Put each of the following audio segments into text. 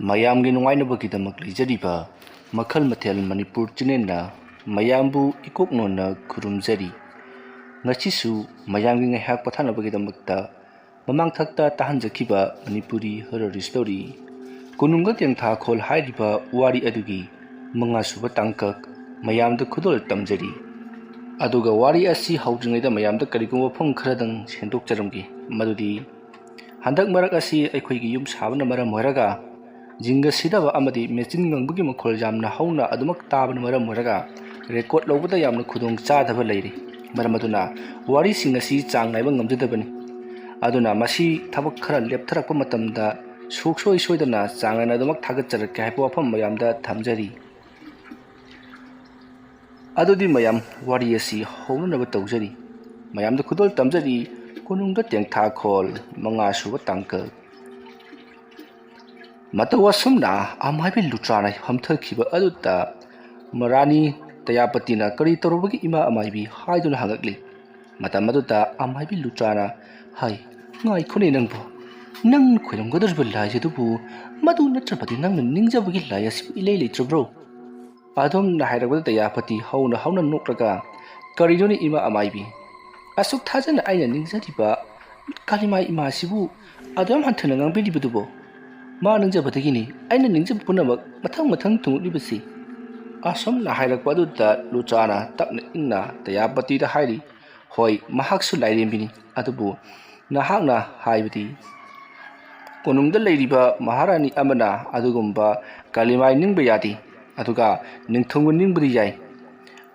ꯃꯌꯥꯝꯒꯤ ꯅꯨꯡꯉꯥꯏꯅꯕꯒꯤꯗꯃꯛ ꯂꯩꯖꯔꯤꯕ ꯃꯈꯜ ꯃꯊꯦꯜ ꯃꯅꯤꯄꯨꯔ ꯆꯦꯅꯦꯜꯅ ꯃꯌꯥꯝꯕꯨ ꯏꯀꯣꯛꯅꯣꯟꯅ ꯈꯨꯔꯨꯝꯖꯔꯤ꯫ ꯉꯁꯤꯁꯨ ꯃꯌꯥꯝꯒꯤ ꯉꯥꯏꯍꯥꯛ ꯄꯣꯊꯥꯅꯕꯒꯤꯗꯃꯛꯇ ꯃꯃꯥꯡꯊꯛꯇ ꯇꯥꯍꯟꯖꯈꯤꯕ ꯃꯅꯤꯄꯨꯔꯤ ꯍꯣꯔꯔ ꯁ꯭ꯇꯣꯔꯤ ꯀꯣꯅꯨꯡꯒ ꯇꯦꯡꯊꯥꯈꯣꯜ ꯍꯥꯏꯔꯤꯕ ꯋꯥꯔꯤ ꯑꯗꯨꯒꯤ 5ꯁꯨꯕ ꯇꯥꯡꯀꯛ ꯃꯌꯥꯝꯗ ꯈꯨꯗꯣꯜ ꯇꯝꯖꯔꯤ꯫ ꯑꯗꯨꯒ ꯋꯥꯔꯤ ꯑꯁꯤ ꯍꯧꯗ꯭ꯔꯤꯉꯩꯗ ꯃꯌꯥꯝꯗ ꯀꯔꯤꯒꯨꯝꯕ ꯋꯥꯐꯝ ꯈꯔꯗꯪ ꯁꯦꯡꯗꯣꯛꯆꯔꯝꯒꯦ, ꯃꯗꯨꯗꯤ ꯍꯟꯗꯛ ꯃꯔꯛ ꯑꯁꯤ ꯑꯩꯈꯣꯏꯒꯤ ꯌꯨꯝ ꯁꯥꯕꯅ ꯃꯔꯝ ꯑꯣꯏꯔꯒ ꯖꯤꯡꯒ ꯁꯤꯗꯕ ꯑꯃꯗꯤ ꯃꯦꯆꯤꯟ ꯉꯪꯕꯒꯤ ꯃꯈꯣꯜ ꯌꯥꯝꯅ ꯍꯧꯅ ꯑꯗꯨꯃꯛ ꯇꯥꯕꯅ ꯃꯔꯝ ꯑꯣꯏꯔꯒ ꯔꯦꯀꯣꯔꯗ ꯂꯧꯕꯗ ꯌꯥꯝꯅ ꯈꯨꯗꯣꯡ ꯆꯥꯗꯕ ꯂꯩꯔꯤ꯫ ꯃꯔꯝ ꯑꯗꯨꯅ ꯋꯥꯔꯤꯁꯤꯡ ꯑꯁꯤ ꯆꯥꯡ ꯅꯥꯏꯕ ꯉꯝꯖꯗꯕꯅꯤ꯫ ꯑꯗꯨꯅ ꯃꯁꯤ ꯊꯕꯛ ꯈꯔ ꯂꯦꯞꯊꯔꯛꯄ ꯃꯇꯝꯗ ꯁꯨꯡꯁꯣꯏ ꯁꯣꯏꯗꯅ ꯆꯥꯡ ꯅꯥꯏꯅ ꯑꯗꯨꯃꯛ ꯊꯥꯒꯠꯆꯔꯛꯀꯦ ꯍꯥꯏꯕ ꯋꯥꯐꯝ ꯃꯌꯥꯝꯗ ꯊꯝꯖꯔꯤ꯫ ꯑꯗꯨꯗꯤ ꯃꯌꯥꯝ ꯋꯥꯔꯤ ꯑꯁꯤ ꯍꯧꯅꯅꯕ ꯇꯧꯖꯔꯤ꯫ ꯃꯌꯥꯝꯗ ꯈꯨꯗꯣꯜ ꯇꯝꯖꯔꯤ ꯀꯣꯅꯨꯡꯗ ꯇꯦꯡꯊꯥꯈꯣꯜ 5ꯁꯨꯕ ꯇꯥꯡꯀꯛ꯫ ꯃꯇꯧ ꯑꯁꯨꯝꯅ ꯑꯃꯥꯏꯕꯤ ꯂꯨꯇ꯭ꯔꯥꯅ ꯐꯝꯊꯈꯤꯕ ꯑꯗꯨꯗ ꯃꯔꯥꯅꯤ ꯇꯌꯥꯄꯇꯤꯅ ꯀꯔꯤ ꯇꯧꯔꯨꯕꯒꯤ ꯏꯃꯥ ꯑꯃꯥꯏꯕꯤ ꯍꯥꯏꯗꯨꯅ ꯍꯪꯉꯛꯂꯤ꯫ ꯃꯇꯝ ꯑꯗꯨꯗ ꯑꯃꯥꯏꯕꯤ ꯂꯨꯇ꯭ꯔꯥꯅ ꯍꯥꯏ, ꯉꯥꯏꯈꯣꯅꯦ ꯅꯪꯕꯨ, ꯅꯪꯅ ꯈꯣꯏꯔꯝꯒꯗꯧꯔꯤꯕ ꯂꯥꯏ ꯑꯗꯨꯕꯨ ꯃꯗꯨ ꯅꯠꯇ꯭ꯔꯕꯗꯤ ꯅꯪꯅ ꯅꯤꯡꯖꯕꯒꯤ ꯂꯥꯏ ꯑꯁꯤꯕꯨ ꯏꯂꯩ ꯂꯩꯇ꯭ꯔꯕ꯭ꯔꯣ? ꯑꯗꯨꯝꯅ ꯍꯥꯏꯔꯛꯄꯗ ꯇꯌꯥꯄꯇꯤ ꯍꯧꯅ ꯍꯧꯅ ꯅꯣꯛꯂꯒ, ꯀꯔꯤꯅꯣꯅꯦ ꯏꯃꯥ ꯑꯃꯥꯏꯕꯤ, ꯑꯁꯨꯛ ꯊꯥꯖꯅ ꯑꯩꯅ ꯅꯤꯡꯖꯔꯤꯕ ꯀꯥꯂꯤꯃꯥꯏ ꯏꯃꯥꯁꯤꯕꯨ ꯑꯗꯨꯌꯥꯝ ꯍꯟꯊꯅ ꯉꯥꯡꯕꯤꯔꯤꯕꯗꯨꯕꯣ? ꯃꯥ ꯅꯤꯡꯖꯕꯗꯒꯤꯅꯤ ꯑꯩꯅ ꯅꯤꯡꯖꯕ ꯄꯨꯝꯅꯃꯛ ꯃꯊꯪ ꯃꯊꯪ ꯊꯨꯡꯂꯛꯂꯤꯕꯁꯤ꯫ ꯑꯁꯨꯝꯅ ꯍꯥꯏꯔꯛꯄ ꯑꯗꯨꯗ ꯂꯨꯇ꯭ꯔꯥꯅ ꯇꯞꯅ ꯏꯪꯅ ꯇꯌꯥꯄꯇꯤꯗ ꯍꯥꯏꯔꯤ, ꯍꯣꯏ, ꯃꯍꯥꯛꯁꯨ ꯂꯥꯏꯔꯦꯝꯕꯤꯅꯤ, ꯑꯗꯨꯕꯨ ꯅꯍꯥꯛꯅ ꯍꯥꯏꯕꯗꯤ ꯀꯣꯅꯨꯡꯗ ꯂꯩꯔꯤꯕ ꯃꯍꯥꯔꯥꯅꯤ ꯑꯃꯅ ꯑꯗꯨꯒꯨꯝꯕ ꯀꯥꯂꯤꯃꯥꯏ ꯅꯤꯡꯕ ꯌꯥꯗꯦ, ꯑꯗꯨꯒ ꯅꯤꯡꯊꯧꯅ ꯅꯤꯡꯕꯗꯤ ꯌꯥꯏ꯫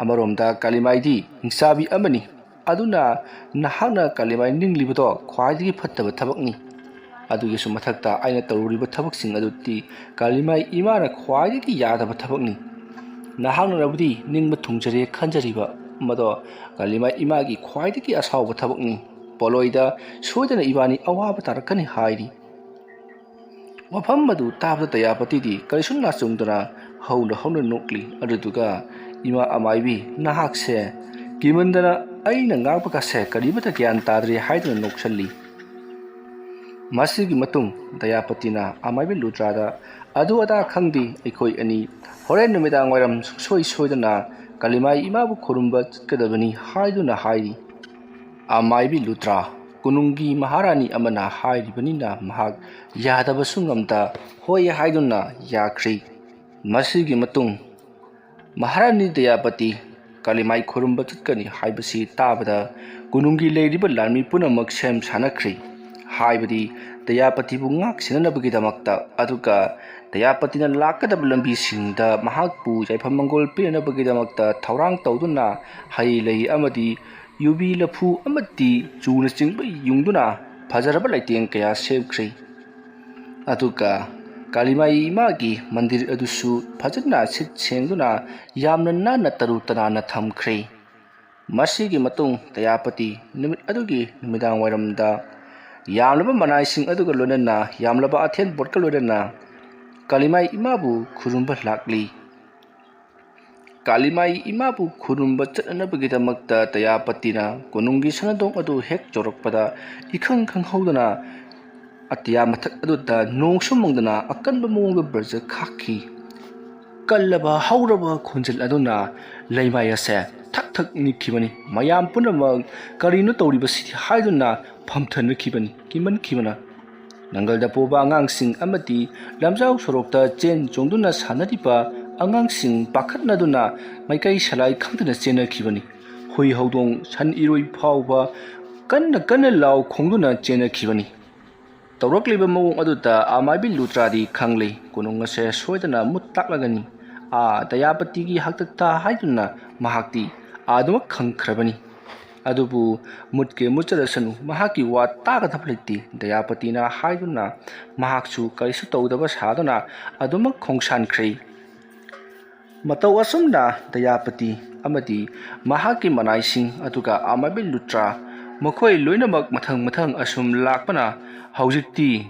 ꯑꯃꯔꯣꯝꯗ ꯀꯥꯂꯤꯃꯥꯏꯗꯤ ꯍꯤꯡꯆꯥꯕꯤ ꯑꯃꯅꯤ, ꯑꯗꯨꯅ ꯅꯍꯥꯛꯅ ꯀꯥꯂꯤꯃꯥꯏ ꯅꯤꯡꯂꯤꯕꯗꯣ ꯈ꯭ꯋꯥꯏꯗꯒꯤ ꯐꯠꯇꯕ ꯊꯕꯛꯅꯤ꯫ ꯑꯗꯨꯒꯤꯁꯨ ꯃꯊꯛꯇ ꯑꯩꯅ ꯇꯧꯔꯤꯕ ꯊꯕꯛꯁꯤꯡ ꯑꯗꯨꯗꯤ ꯀꯥꯂꯤꯃꯥꯏ ꯏꯃꯥꯅ ꯈ꯭ꯋꯥꯏꯗꯒꯤ ꯌꯥꯗꯕ ꯊꯕꯛꯅꯤ꯫ ꯅꯍꯥꯛꯅꯕꯨꯗꯤ ꯅꯤꯡꯕ ꯊꯨꯡꯖꯔꯦ ꯈꯟꯖꯔꯤꯕ, ꯃꯗꯣ ꯀꯥꯂꯤꯃꯥꯏ ꯏꯃꯥꯒꯤ ꯈ꯭ꯋꯥꯏꯗꯒꯤ ꯑꯁꯥꯎꯕ ꯊꯕꯛꯅꯤ꯫ ꯄꯣꯠꯂꯣꯏꯗ ꯁꯣꯏꯗꯅ ꯏꯕꯥꯅꯤ ꯑꯋꯥꯕ ꯇꯥꯔꯛꯀꯅꯤ ꯍꯥꯏꯔꯤ꯫ ꯋꯥꯐꯝ ꯑꯗꯨ ꯇꯥꯕꯗ ꯇꯌꯥꯄꯇꯤꯗꯤ ꯀꯔꯤꯁꯨ ꯅꯥꯆꯨꯡꯗꯅ ꯍꯧꯅ ꯍꯧꯅ ꯅꯣꯛꯂꯤ꯫ ꯑꯗꯨꯗꯨꯒ, ꯏꯃꯥ ꯑꯃꯥꯏꯕꯤ, ꯅꯍꯥꯛꯁꯦ ꯀꯤꯃꯟꯗꯅ ꯑꯩꯅ ꯉꯥꯡꯕꯒꯁꯦ ꯀꯔꯤꯃꯠꯇ ꯒ꯭ꯌꯥꯟ ꯇꯥꯗ꯭ꯔꯦ ꯍꯥꯏꯗꯨꯅ ꯅꯣꯛꯁꯜꯂꯤ꯫ ꯃꯁꯤꯒꯤ ꯃꯇꯨꯡ ꯇꯌꯥꯄꯇꯤꯅ ꯑꯃꯥꯏꯕꯤ ꯂꯨꯇ꯭ꯔꯥꯗ, ꯑꯗꯨ ꯑꯗꯥ ꯈꯪꯗꯦ, ꯑꯩꯈꯣꯏ ꯑꯅꯤ ꯍꯣꯔꯦꯟ ꯅꯨꯃꯤꯗꯥꯡ ꯋꯥꯏꯔꯝ ꯁꯨꯡꯁꯣꯏ ꯁꯣꯏꯗꯅ ꯀꯥꯂꯤꯃꯥꯏ ꯏꯃꯥꯕꯨ ꯈꯨꯔꯨꯝꯕ ꯆꯠꯀꯗꯕꯅꯤ ꯍꯥꯏꯗꯨꯅ ꯍꯥꯏꯔꯤ꯫ ꯑꯃꯥꯏꯕꯤ ꯂꯨꯇ꯭ꯔꯥ ꯀꯣꯅꯨꯡꯒꯤ ꯃꯍꯥꯔꯥꯅꯤ ꯑꯃꯅ ꯍꯥꯏꯔꯤꯕꯅꯤꯅ ꯃꯍꯥꯛ ꯌꯥꯗꯕꯁꯨ ꯉꯝꯗ ꯍꯣꯏ ꯍꯥꯏꯗꯨꯅ ꯌꯥꯈ꯭ꯔꯦ꯫ ꯃꯁꯤꯒꯤ ꯃꯇꯨꯡ ꯃꯍꯥꯔꯥꯅꯤ ꯇꯌꯥꯄꯇꯤ ꯀꯥꯂꯤꯃꯥꯏ ꯈꯨꯔꯨꯝꯕ ꯆꯠꯀꯅꯤ ꯍꯥꯏꯕꯁꯤ ꯇꯥꯕꯗ ꯀꯣꯅꯨꯡꯒꯤ ꯂꯩꯔꯤꯕ ꯂꯥꯟꯃꯤ ꯄꯨꯝꯅꯃꯛ ꯁꯦꯝ ꯁꯥꯟꯅꯈ꯭ꯔꯦ, ꯍꯥꯏꯕꯗꯤ ꯇꯌꯥꯄꯇꯤꯕꯨ ꯉꯥꯛ ꯁꯦꯟꯅꯅꯕꯒꯤꯗꯃꯛꯇ꯫ ꯑꯗꯨꯒ ꯇꯌꯥꯄꯇꯤꯅ ꯂꯥꯛꯀꯗꯕ ꯂꯝꯕꯤꯁꯤꯡꯗ ꯃꯍꯥꯛꯄꯨ ꯌꯥꯏꯐ ꯃꯪꯒꯣꯜ ꯄꯤꯅꯅꯕꯒꯤꯗꯃꯛꯇ ꯊꯧꯔꯥꯡ ꯇꯧꯗꯨꯅ ꯍꯩ ꯂꯩ ꯑꯃꯗꯤ ꯌꯨꯕꯤ ꯂꯐꯨ ꯑꯃꯗꯤ ꯆꯨꯅꯆꯤꯡꯕ ꯌꯨꯡꯗꯨꯅ ꯐꯖꯔꯕ ꯂꯩꯇꯦꯡ ꯀꯌꯥ ꯁꯦꯝꯈ꯭ꯔꯦ꯫ ꯑꯗꯨꯒ ꯀꯥꯂꯤꯃꯥꯏ ꯏꯃꯥꯒꯤ ꯃꯟꯗꯤꯔ ꯑꯗꯨꯁꯨ ꯐꯖꯅ ꯁꯤꯠ ꯁꯦꯡꯗꯨꯅ ꯌꯥꯝꯅ ꯅꯥꯟꯅ ꯇꯔꯨ ꯇꯅꯥꯟꯅ ꯊꯝꯈ꯭ꯔꯦ꯫ ꯃꯁꯤꯒꯤ ꯃꯇꯨꯡ ꯇꯌꯥꯄꯇꯤ ꯅꯨꯃꯤꯠ ꯑꯗꯨꯒꯤ ꯅꯨꯃꯤꯗꯥꯡ ꯋꯥꯏꯔꯝꯗ ꯌꯥꯝꯂꯕ ꯃꯅꯥꯏꯁꯤꯡ ꯑꯗꯨꯒ ꯂꯣꯏꯅꯅ ꯌꯥꯝꯂꯕ ꯑꯊꯦꯟꯄꯣꯠꯀ ꯂꯣꯏꯅꯅ ꯀꯥꯂꯤꯃꯥꯏ ꯏꯃꯥꯕꯨ ꯈꯨꯔꯨꯝꯕ ꯂꯥꯛꯂꯤ꯫ ꯀꯥꯂꯤꯃꯥꯏ ꯏꯃꯥꯕꯨ ꯈꯨꯔꯨꯝꯕ ꯆꯠꯅꯅꯕꯒꯤꯗꯃꯛꯇ ꯇꯌꯥꯄꯇꯤꯅ ꯀꯣꯅꯨꯡꯒꯤ ꯁꯅꯥꯗꯣꯡ ꯑꯗꯨ ꯍꯦꯛ ꯌꯧꯔꯛꯄꯗ ꯏꯈꯪ ꯈꯪꯍꯧꯗꯅ ꯑꯇꯤꯌꯥ ꯃꯊꯛ ꯑꯗꯨꯗ ꯅꯣꯡꯁꯨ ꯃꯪꯗꯅ ꯑꯀꯟꯕ ꯃꯑꯣꯡꯗ ꯕ꯭ꯔꯖ ꯈꯥꯛꯈꯤ꯫ ꯀꯜꯂꯕ ꯍꯧꯔꯕ ꯈꯣꯟꯖꯦꯜ ꯑꯗꯨꯅ ꯂꯩꯃꯥꯏ ꯑꯁꯦ ꯊꯛ ꯊꯛ ꯅꯤꯛꯈꯤꯕꯅꯤ꯫ ꯃꯌꯥꯝ ꯄꯨꯝꯅꯃꯛ ꯀꯔꯤꯅꯣ ꯇꯧꯔꯤꯕꯁꯤꯗꯤ ꯍꯥꯏꯗꯨꯅ ꯐꯝꯊꯅꯈꯤꯕꯅꯤ ꯀꯤꯃꯟꯈꯤꯕꯅ꯫ ꯅꯪꯒꯜꯗ ꯄꯣꯕ ꯑꯉꯥꯡꯁꯤꯡ ꯑꯃꯗꯤ ꯂꯝꯖꯥꯎ ꯁꯣꯔꯣꯛꯇ ꯆꯦꯟ ꯆꯣꯡꯗꯨꯅ ꯁꯥꯟꯅꯔꯤꯕ ꯑꯉꯥꯡꯁꯤꯡ ꯄꯥꯈꯠꯅꯗꯨꯅ ꯃꯥꯏꯀꯩ ꯁꯂꯥꯏ ꯈꯪꯗꯅ ꯆꯦꯟꯅꯈꯤꯕꯅꯤ꯫ ꯍꯨꯏ ꯍꯧꯗꯣꯡ ꯁꯟ ꯏꯔꯣꯏ ꯐꯥꯎꯕ ꯀꯟꯅ ꯀꯟꯅ ꯂꯥꯎ ꯈꯣꯡꯗꯨꯅ ꯆꯦꯟꯅꯈꯤꯕꯅꯤ꯫ ꯇꯧꯔꯛꯂꯤꯕ ꯃꯑꯣꯡ ꯑꯗꯨꯗ ꯑꯃꯥꯏꯕꯤ ꯂꯨꯇ꯭ꯔꯥꯗꯤ ꯈꯪꯂꯦ ꯀꯣꯅꯨꯡ ꯑꯁꯦ ꯁꯣꯏꯗꯅ ꯃꯨꯠ ꯇꯥꯛꯂꯒꯅꯤ, ꯇꯌꯥꯄꯇꯤꯒꯤ ꯍꯥꯛꯇꯛꯇ ꯍꯥꯏꯗꯨꯅ ꯃꯍꯥꯛꯇꯤ ꯑꯗꯨꯃꯛ ꯈꯪꯈ꯭ꯔꯕꯅꯤ꯫ ꯑꯗꯨꯕꯨ ꯃꯨꯠꯀꯦ ꯃꯨꯠꯆꯔꯁꯅꯨ, ꯃꯍꯥꯛꯀꯤ ꯋꯥ ꯇꯥꯒꯗꯕ ꯂꯩꯇꯦ ꯇꯌꯥꯄꯇꯤꯅ ꯍꯥꯏꯗꯨꯅ ꯃꯍꯥꯛꯁꯨ ꯀꯔꯤꯁꯨ ꯇꯧꯗꯕ ꯁꯥꯗꯨꯅ ꯑꯗꯨꯃꯛ ꯈꯣꯡꯁꯥꯟꯈ꯭ꯔꯦ꯫ ꯃꯇꯧ ꯑꯁꯨꯝꯅ ꯇꯌꯥꯄꯇꯤ ꯑꯃꯗꯤ ꯃꯍꯥꯛꯀꯤ ꯃꯅꯥꯏꯁꯤꯡ ꯑꯗꯨꯒ ꯑꯃꯥꯏꯕꯤ ꯂꯨꯇ꯭ꯔꯥ ꯃꯈꯣꯏ ꯂꯣꯏꯅꯃꯛ ꯃꯊꯪ ꯃꯊꯪ ꯑꯁꯨꯝ ꯂꯥꯛꯄꯅ ꯍꯧꯖꯤꯛꯇꯤ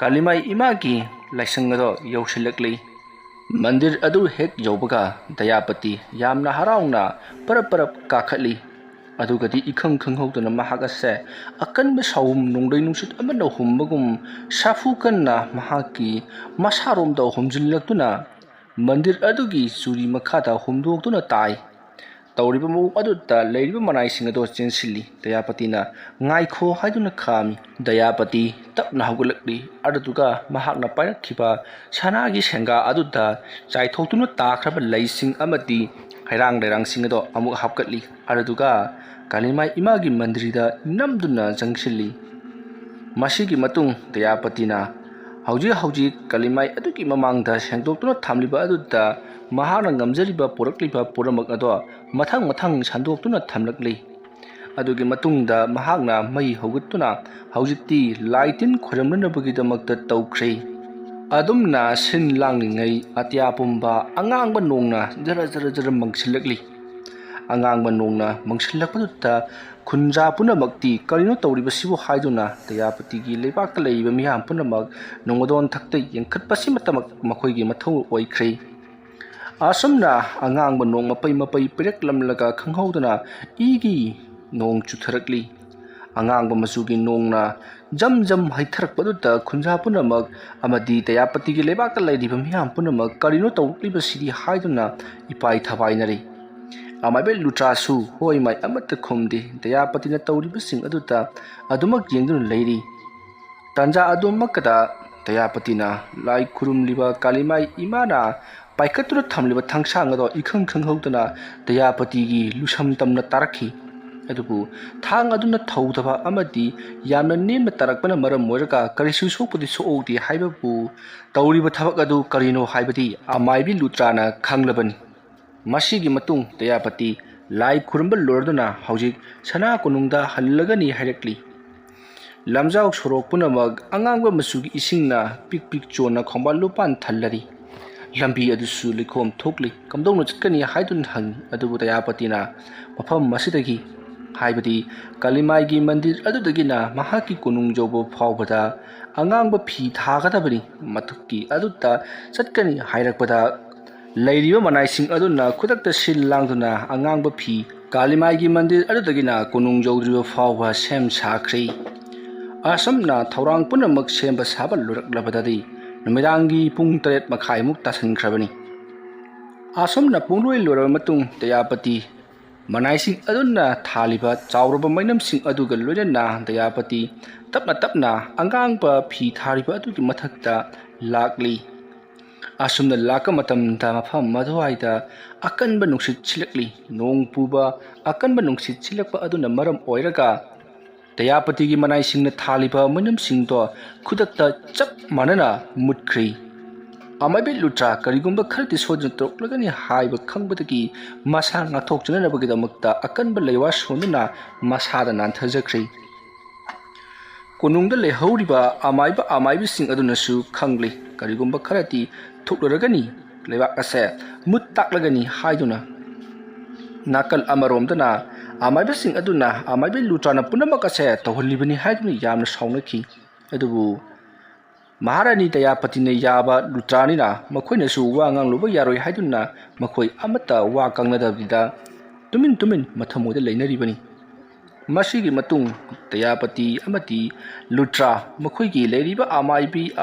ꯀꯥꯂꯤꯃꯥꯏ ꯏꯃꯥꯒꯤ ꯂꯥꯏꯁꯪ ꯑꯗꯣ ꯌꯧꯁꯤꯜꯂꯛꯂꯤ꯫ ꯃꯟꯗꯤꯔ ꯑꯗꯨ ꯍꯦꯛ ꯌꯧꯕꯒ ꯇꯌꯥꯄꯇꯤ ꯌꯥꯝꯅ ꯍꯔꯥꯎꯅ ꯄꯔꯞ ꯄꯔꯞ ꯀꯥꯈꯠꯂꯤ꯫ ꯑꯗꯨꯒꯗꯤ ꯏꯈꯪ ꯈꯪꯍꯧꯗꯅ ꯃꯍꯥꯛ ꯑꯁꯦ ꯑꯀꯟꯕ ꯁꯥꯎꯍꯨꯝ ꯅꯣꯡꯂꯩ ꯅꯨꯡꯁꯤꯠ ꯑꯃꯅ ꯍꯨꯝꯕꯒꯨꯝ ꯁꯥꯐꯨ ꯀꯟꯅ ꯃꯍꯥꯛꯀꯤ ꯃꯁꯥꯔꯣꯝꯗ ꯍꯨꯝꯖꯤꯜꯂꯛꯇꯨꯅ ꯃꯟꯗꯤꯔ ꯑꯗꯨꯒꯤ ꯆꯨꯔꯤ ꯃꯈꯥꯗ ꯍꯨꯝꯗꯣꯛꯇꯨꯅ ꯇꯥꯏ꯫ ꯇꯧꯔꯤꯕ ꯃꯑꯣꯡ ꯑꯗꯨꯗ ꯂꯩꯔꯤꯕ ꯃꯅꯥꯏꯁꯤꯡ ꯑꯗꯨ ꯆꯦꯟꯁꯤꯜꯂꯤ꯫ ꯗꯌꯥꯄꯇꯤꯅ ꯉꯥꯏꯈꯣ ꯍꯥꯏꯗꯨꯅ ꯈꯥꯝꯃꯤ꯫ ꯗꯌꯥꯄꯇꯤ ꯇꯞꯅ ꯍꯧꯒꯠꯂꯛꯂꯤ ꯑꯗꯨꯗꯨꯒ ꯃꯍꯥꯛꯅ ꯄꯥꯏꯔꯛꯈꯤꯕ ꯁꯅꯥꯒꯤ ꯁꯦꯡꯒꯥ ꯑꯗꯨꯗ ꯆꯥꯏꯊꯣꯛꯇꯨꯅ ꯇꯥꯈ꯭ꯔꯕ ꯂꯩꯁꯤꯡ ꯑꯃꯗꯤ ꯍꯩꯔꯥꯡ ꯂꯩꯔꯥꯡꯁꯤꯡ ꯑꯗꯣ ꯑꯃꯨꯛ ꯍꯥꯞꯀꯠꯂꯤ ꯑꯗꯨꯗꯨꯒ ꯀꯥꯂꯤꯃꯥꯏ ꯏꯃꯥꯒꯤ ꯃꯟꯗꯤꯔꯗ ꯅꯝꯗꯨꯅ ꯆꯪꯁꯤꯜꯂꯤ꯫ ꯃꯁꯤꯒꯤ ꯃꯇꯨꯡ ꯗꯌꯥꯄꯇꯤꯅ ꯍꯧꯖꯤꯛ ꯀꯥꯂꯤꯃꯥꯏ ꯑꯗꯨꯒꯤ ꯃꯃꯥꯡꯗ ꯁꯦꯡꯗꯣꯛꯇꯨꯅ ꯊꯝꯂꯤꯕ ꯑꯗꯨꯗ ꯃꯍꯥꯛꯅ ꯉꯝꯖꯔꯤꯕ ꯄꯨꯔꯛꯂꯤꯕ ꯄꯨꯝꯅꯃꯛ ꯑꯗꯣ ꯃꯊꯪ ꯁꯟꯗꯣꯛꯇꯨꯅ ꯊꯝꯂꯛꯂꯤ꯫ ꯑꯗꯨꯒꯤ ꯃꯇꯨꯡꯗ ꯃꯍꯥꯛꯅ ꯃꯩ ꯍꯧꯒꯠꯇꯨꯅ ꯍꯧꯖꯤꯛꯇꯤ ꯂꯥꯏ ꯇꯤꯟ ꯈꯣꯏꯔꯝꯅꯅꯕꯒꯤꯗꯃꯛꯇ ꯇꯧꯈ꯭ꯔꯦ꯫ ꯑꯗꯨꯝꯅ ꯁꯤꯟ ꯂꯥꯡꯂꯤꯉꯩ ꯑꯇꯤꯌꯥ ꯄꯨꯝꯕ ꯑꯉꯥꯡꯕ ꯅꯣꯡꯅ ꯖꯔ ꯃꯪꯁꯤꯜꯂꯛꯂꯤ꯫ ꯑꯉꯥꯡꯕ ꯅꯣꯡꯅ ꯃꯪꯁꯤꯜꯂꯛꯄꯗꯨꯗ ꯈꯨꯟꯖꯥ ꯄꯨꯝꯅꯃꯛꯇꯤ ꯀꯔꯤꯅꯣ ꯇꯧꯔꯤꯕꯁꯤꯕꯨ ꯍꯥꯏꯗꯨꯅ ꯗꯌꯥꯄꯇꯤꯒꯤ ꯂꯩꯕꯥꯛꯇ ꯂꯩꯔꯤꯕ ꯃꯤꯌꯥꯝ ꯄꯨꯝꯅꯃꯛ ꯅꯣꯡꯃꯗꯣꯟꯊꯛꯇ ꯌꯦꯡꯈꯠꯄꯁꯤꯃꯛꯇꯃꯛ ꯃꯈꯣꯏꯒꯤ ꯃꯊꯧ ꯑꯣꯏꯈ꯭ꯔꯦ꯫ ꯑꯁꯨꯝꯅ ꯑꯉꯥꯡꯕ ꯅꯣꯡ ꯃꯄꯩ ꯄꯤꯔꯛꯂꯝꯂꯒ ꯈꯪꯍꯧꯗꯅ ꯏꯒꯤ ꯅꯣꯡ ꯆꯨꯊꯔꯛꯂꯤ꯫ ꯑꯉꯥꯡꯕ ꯃꯆꯨꯒꯤ ꯅꯣꯡꯅ ꯖꯝ ꯍꯩꯊꯔꯛꯄꯗꯨꯗ ꯈꯨꯟꯖꯥ ꯄꯨꯝꯅꯃꯛ ꯑꯃꯗꯤ ꯗꯌꯥꯄꯇꯤꯒꯤ ꯂꯩꯕꯥꯛꯇ ꯂꯩꯔꯤꯕ ꯃꯤꯌꯥꯝ ꯄꯨꯝꯅꯃꯛ ꯀꯔꯤꯅꯣ ꯇꯧꯔꯛꯂꯤꯕꯁꯤꯗꯤ ꯍꯥꯏꯗꯨꯅ ꯏꯄꯥꯏ ꯊꯕꯥꯏꯅꯔꯤ꯫ ꯑꯃꯥꯏꯕ ꯂꯨꯇ꯭ꯔꯥꯁꯨ ꯍꯣꯏ ꯃꯥꯏ ꯑꯃꯠꯇ ꯈꯨꯝꯗꯦ꯫ ꯗꯌꯥꯄꯇꯤꯅ ꯇꯧꯔꯤꯕꯁꯤꯡ ꯑꯗꯨꯗ ꯑꯗꯨꯃꯛ ꯌꯦꯡꯗꯨꯅ ꯂꯩꯔꯤ꯫ ꯇꯥꯟꯖꯥ ꯑꯗꯨꯃꯛꯀꯗ ꯗꯌꯥꯄꯇꯤꯅ ꯂꯥꯏ ꯈꯨꯔꯨꯝꯂꯤꯕ ꯀꯥꯂꯤꯃꯥꯏ ꯏꯃꯥꯅ ꯄꯥꯏꯈꯠꯇꯨꯅ ꯊꯝꯂꯤꯕ ꯊꯥꯡꯁꯥꯡ ꯑꯗꯣ ꯏꯈꯪ ꯈꯪꯍꯧꯗꯅ ꯗꯌꯥꯄꯇꯤꯒꯤ ꯂꯨꯁꯝ ꯇꯝꯅ ꯇꯥꯔꯛꯈꯤ꯫ ꯑꯗꯨꯕꯨ ꯊꯥꯡ ꯑꯗꯨꯅ ꯊꯧꯗꯕ ꯑꯃꯗꯤ ꯌꯥꯝꯅ ꯅꯦꯝꯅ ꯇꯥꯔꯛꯄꯅ ꯃꯔꯝ ꯑꯣꯏꯔꯒ ꯀꯔꯤꯁꯨ ꯁꯣꯛꯄꯗꯤ ꯁꯣꯛꯍꯧꯗꯦ ꯍꯥꯏꯕꯕꯨ ꯇꯧꯔꯤꯕ ꯊꯕꯛ ꯑꯗꯨ ꯀꯔꯤꯅꯣ ꯍꯥꯏꯕꯗꯤ ꯑꯃꯥꯏꯕꯤ ꯂꯨꯇ꯭ꯔꯥꯅ ꯈꯪꯂꯕꯅꯤ꯫ ꯃꯁꯤꯒꯤ ꯃꯇꯨꯡ ꯗꯌꯥꯄꯇꯤ ꯂꯥꯏ ꯈꯨꯔꯨꯝꯕ ꯂꯣꯏꯔꯗꯨꯅ ꯍꯧꯖꯤꯛ ꯁꯅꯥ ꯀꯣꯅꯨꯡꯗ ꯍꯜꯂꯒꯅꯤ ꯍꯥꯏꯔꯛꯂꯤ꯫ ꯂꯝꯖꯥꯎ ꯁꯣꯔꯣꯛ ꯄꯨꯝꯅꯃꯛ ꯑꯉꯥꯡꯕ ꯃꯆꯨꯒꯤ ꯏꯁꯤꯡꯅ ꯄꯤꯛ ꯆꯣꯟꯅ ꯈꯣꯡꯕꯥꯟ ꯂꯨꯄꯥꯟ ꯊꯜꯂꯔꯤ꯫ ꯂꯝꯕꯤ ꯑꯗꯨꯁꯨ ꯂꯩꯈꯣꯝ ꯊꯣꯛꯂꯤ꯫ ꯀꯝꯗꯧꯅ ꯆꯠꯀꯅꯤ ꯍꯥꯏꯗꯨꯅ ꯍꯪꯉꯤ꯫ ꯑꯗꯨꯕꯨ ꯗꯌꯥꯄꯇꯤꯅ ꯃꯐꯝ ꯑꯁꯤꯗꯒꯤ ꯍꯥꯏꯕꯗꯤ ꯀꯥꯂꯤꯃꯥꯏꯒꯤ ꯃꯟꯗꯤꯔ ꯑꯗꯨꯗꯒꯤꯅ ꯃꯍꯥꯛꯀꯤ ꯀꯣꯅꯨꯡ ꯌꯧꯕ ꯐꯥꯎꯕꯗ ꯑꯉꯥꯡꯕ ꯐꯤ ꯊꯥꯒꯗꯕꯅꯤ꯫ ꯃꯊꯛꯀꯤ ꯑꯗꯨꯗ ꯆꯠꯀꯅꯤ ꯍꯥꯏꯔꯛꯄꯗ ꯂꯩꯔꯤꯕ ꯃꯅꯥꯏꯁꯤꯡ ꯑꯗꯨꯅ ꯈꯨꯗꯛꯇ ꯁꯤꯜ ꯂꯥꯡꯗꯨꯅ ꯑꯉꯥꯡꯕ ꯐꯤ ꯀꯥꯂꯤꯃꯥꯏꯒꯤ ꯃꯟꯗꯤꯔ ꯑꯗꯨꯗꯒꯤꯅ ꯀꯣꯅꯨꯡ ꯌꯧꯗ꯭ꯔꯤꯕ ꯐꯥꯎꯕ ꯁꯦꯝ ꯁꯥꯈ꯭ꯔꯦ꯫ ꯑꯁꯨꯝꯅ ꯊꯧꯔꯥꯡ ꯄꯨꯝꯅꯃꯛ ꯁꯦꯝꯕ ꯁꯥꯕ ꯂꯣꯏꯔꯛꯂꯕꯗꯗꯤ ꯅꯨꯃꯤꯗꯥꯡꯒꯤ ꯄꯨꯡ 8:30 ꯇꯥꯁꯟꯈ꯭ꯔꯕꯅꯤ꯫ ꯑꯁꯨꯝꯅ ꯄꯨꯡꯂꯣꯏ ꯂꯣꯏꯔꯕ ꯃꯇꯨꯡ ꯗꯌꯥꯄꯇꯤ ꯃꯅꯥꯏꯁꯤꯡ ꯑꯗꯨꯅ ꯊꯥꯜꯂꯤꯕ ꯆꯥꯎꯔꯕ ꯃꯩꯅꯝꯁꯤꯡ ꯑꯗꯨꯒ ꯂꯣꯏꯅꯅ ꯗꯌꯥꯄꯇꯤ ꯇꯞꯅ ꯑꯉꯥꯡꯕ ꯐꯤ ꯊꯥꯔꯤꯕ ꯑꯗꯨꯒꯤ ꯃꯊꯛꯇ ꯂꯥꯛꯂꯤ꯫ ꯑꯁꯨꯝꯅ ꯂꯥꯛꯄ ꯃꯇꯝꯗ ꯃꯐꯝ ꯑꯗꯨꯋꯥꯏꯗ ꯑꯀꯟꯕ ꯅꯨꯡꯁꯤꯠ ꯁꯤꯠꯂꯛꯂꯤ꯫ ꯅꯣꯡ ꯄꯨꯕ ꯑꯀꯟꯕ ꯅꯨꯡꯁꯤꯠ ꯁꯤꯠꯂꯛꯄ ꯑꯗꯨꯅ ꯃꯔꯝ ꯑꯣꯏꯔꯒ ꯗꯌꯥꯄꯇꯤꯒꯤ ꯃꯅꯥꯏꯁꯤꯡꯅ ꯊꯥꯜꯂꯤꯕ ꯃꯩꯅꯝꯁꯤꯡꯗꯣ ꯈꯨꯗꯛꯇ ꯆꯞ ꯃꯥꯟꯅꯅ ꯃꯨꯠꯈ꯭ꯔꯤ꯫ ꯑꯃꯥꯏꯕ ꯂꯨꯇ꯭ꯔꯥ ꯀꯔꯤꯒꯨꯝꯕ ꯈꯔꯗꯤ ꯁꯣꯏꯗꯅ ꯇꯧꯔꯛꯂꯒꯅꯤ ꯍꯥꯏꯕ ꯈꯪꯕꯗꯒꯤ ꯃꯁꯥ ꯉꯥꯛꯊꯣꯛꯆꯅꯕꯒꯤꯗꯃꯛꯇ ꯑꯀꯟꯕ ꯂꯩꯋꯥ ꯁꯣꯟꯗꯨꯅ ꯃꯁꯥꯗ ꯅꯥꯟꯊꯖꯈ꯭ꯔꯤ꯫ ꯀꯣꯅꯨꯡꯗ ꯂꯩꯍꯧꯔꯤꯕ ꯑꯃꯥꯏꯕꯁꯤꯡ ꯑꯗꯨꯅꯁꯨ ꯈꯪꯂꯤ ꯀꯔꯤꯒꯨꯝꯕ ꯈꯔꯗꯤ ꯊꯣꯛꯂꯔꯒꯅꯤ ꯂꯩꯕꯥꯛ ꯑꯁꯦ ꯃꯨꯠ ꯇꯥꯛꯂꯒꯅꯤ ꯍꯥꯏꯗꯨꯅ꯫ ꯅꯥꯀꯜ ꯑꯃꯔꯣꯝꯗꯅ ꯑꯃꯥꯏꯕꯁꯤꯡ ꯑꯗꯨꯅ ꯑꯃꯥꯏꯕ ꯂꯨꯇ꯭ꯔꯥꯅ ꯄꯨꯝꯅꯃꯛ ꯑꯁꯦ ꯇꯧꯍꯜꯂꯤꯕꯅꯤ ꯍꯥꯏꯗꯨꯅ ꯌꯥꯝꯅ ꯁꯥꯎꯅꯈꯤ꯫ ꯑꯗꯨꯕꯨ ꯃꯍꯥꯔꯥꯅꯤ ꯗꯌꯥꯄꯇꯤꯅ ꯌꯥꯕ ꯂꯨꯇ꯭ꯔꯥꯅꯤꯅ ꯃꯈꯣꯏꯅꯁꯨ ꯋꯥ ꯉꯥꯡꯂꯨꯕ ꯌꯥꯔꯣꯏ ꯍꯥꯏꯗꯨꯅ ꯃꯈꯣꯏ ꯑꯃꯠꯇ ꯋꯥ ꯉꯥꯡꯅꯗꯕꯤꯗ ꯇꯨꯃꯤꯟ ꯃꯊꯃꯣꯏꯗ ꯂꯩꯅꯔꯤꯕꯅꯤ꯫ ꯃꯁꯤꯒꯤ ꯃꯇꯨꯡ ꯗꯌꯥꯄꯇꯤ ꯑꯃꯗꯤ ꯂꯨꯇ꯭ꯔꯥ ꯃꯈꯣꯏꯒꯤ ꯂꯩꯔꯤꯕ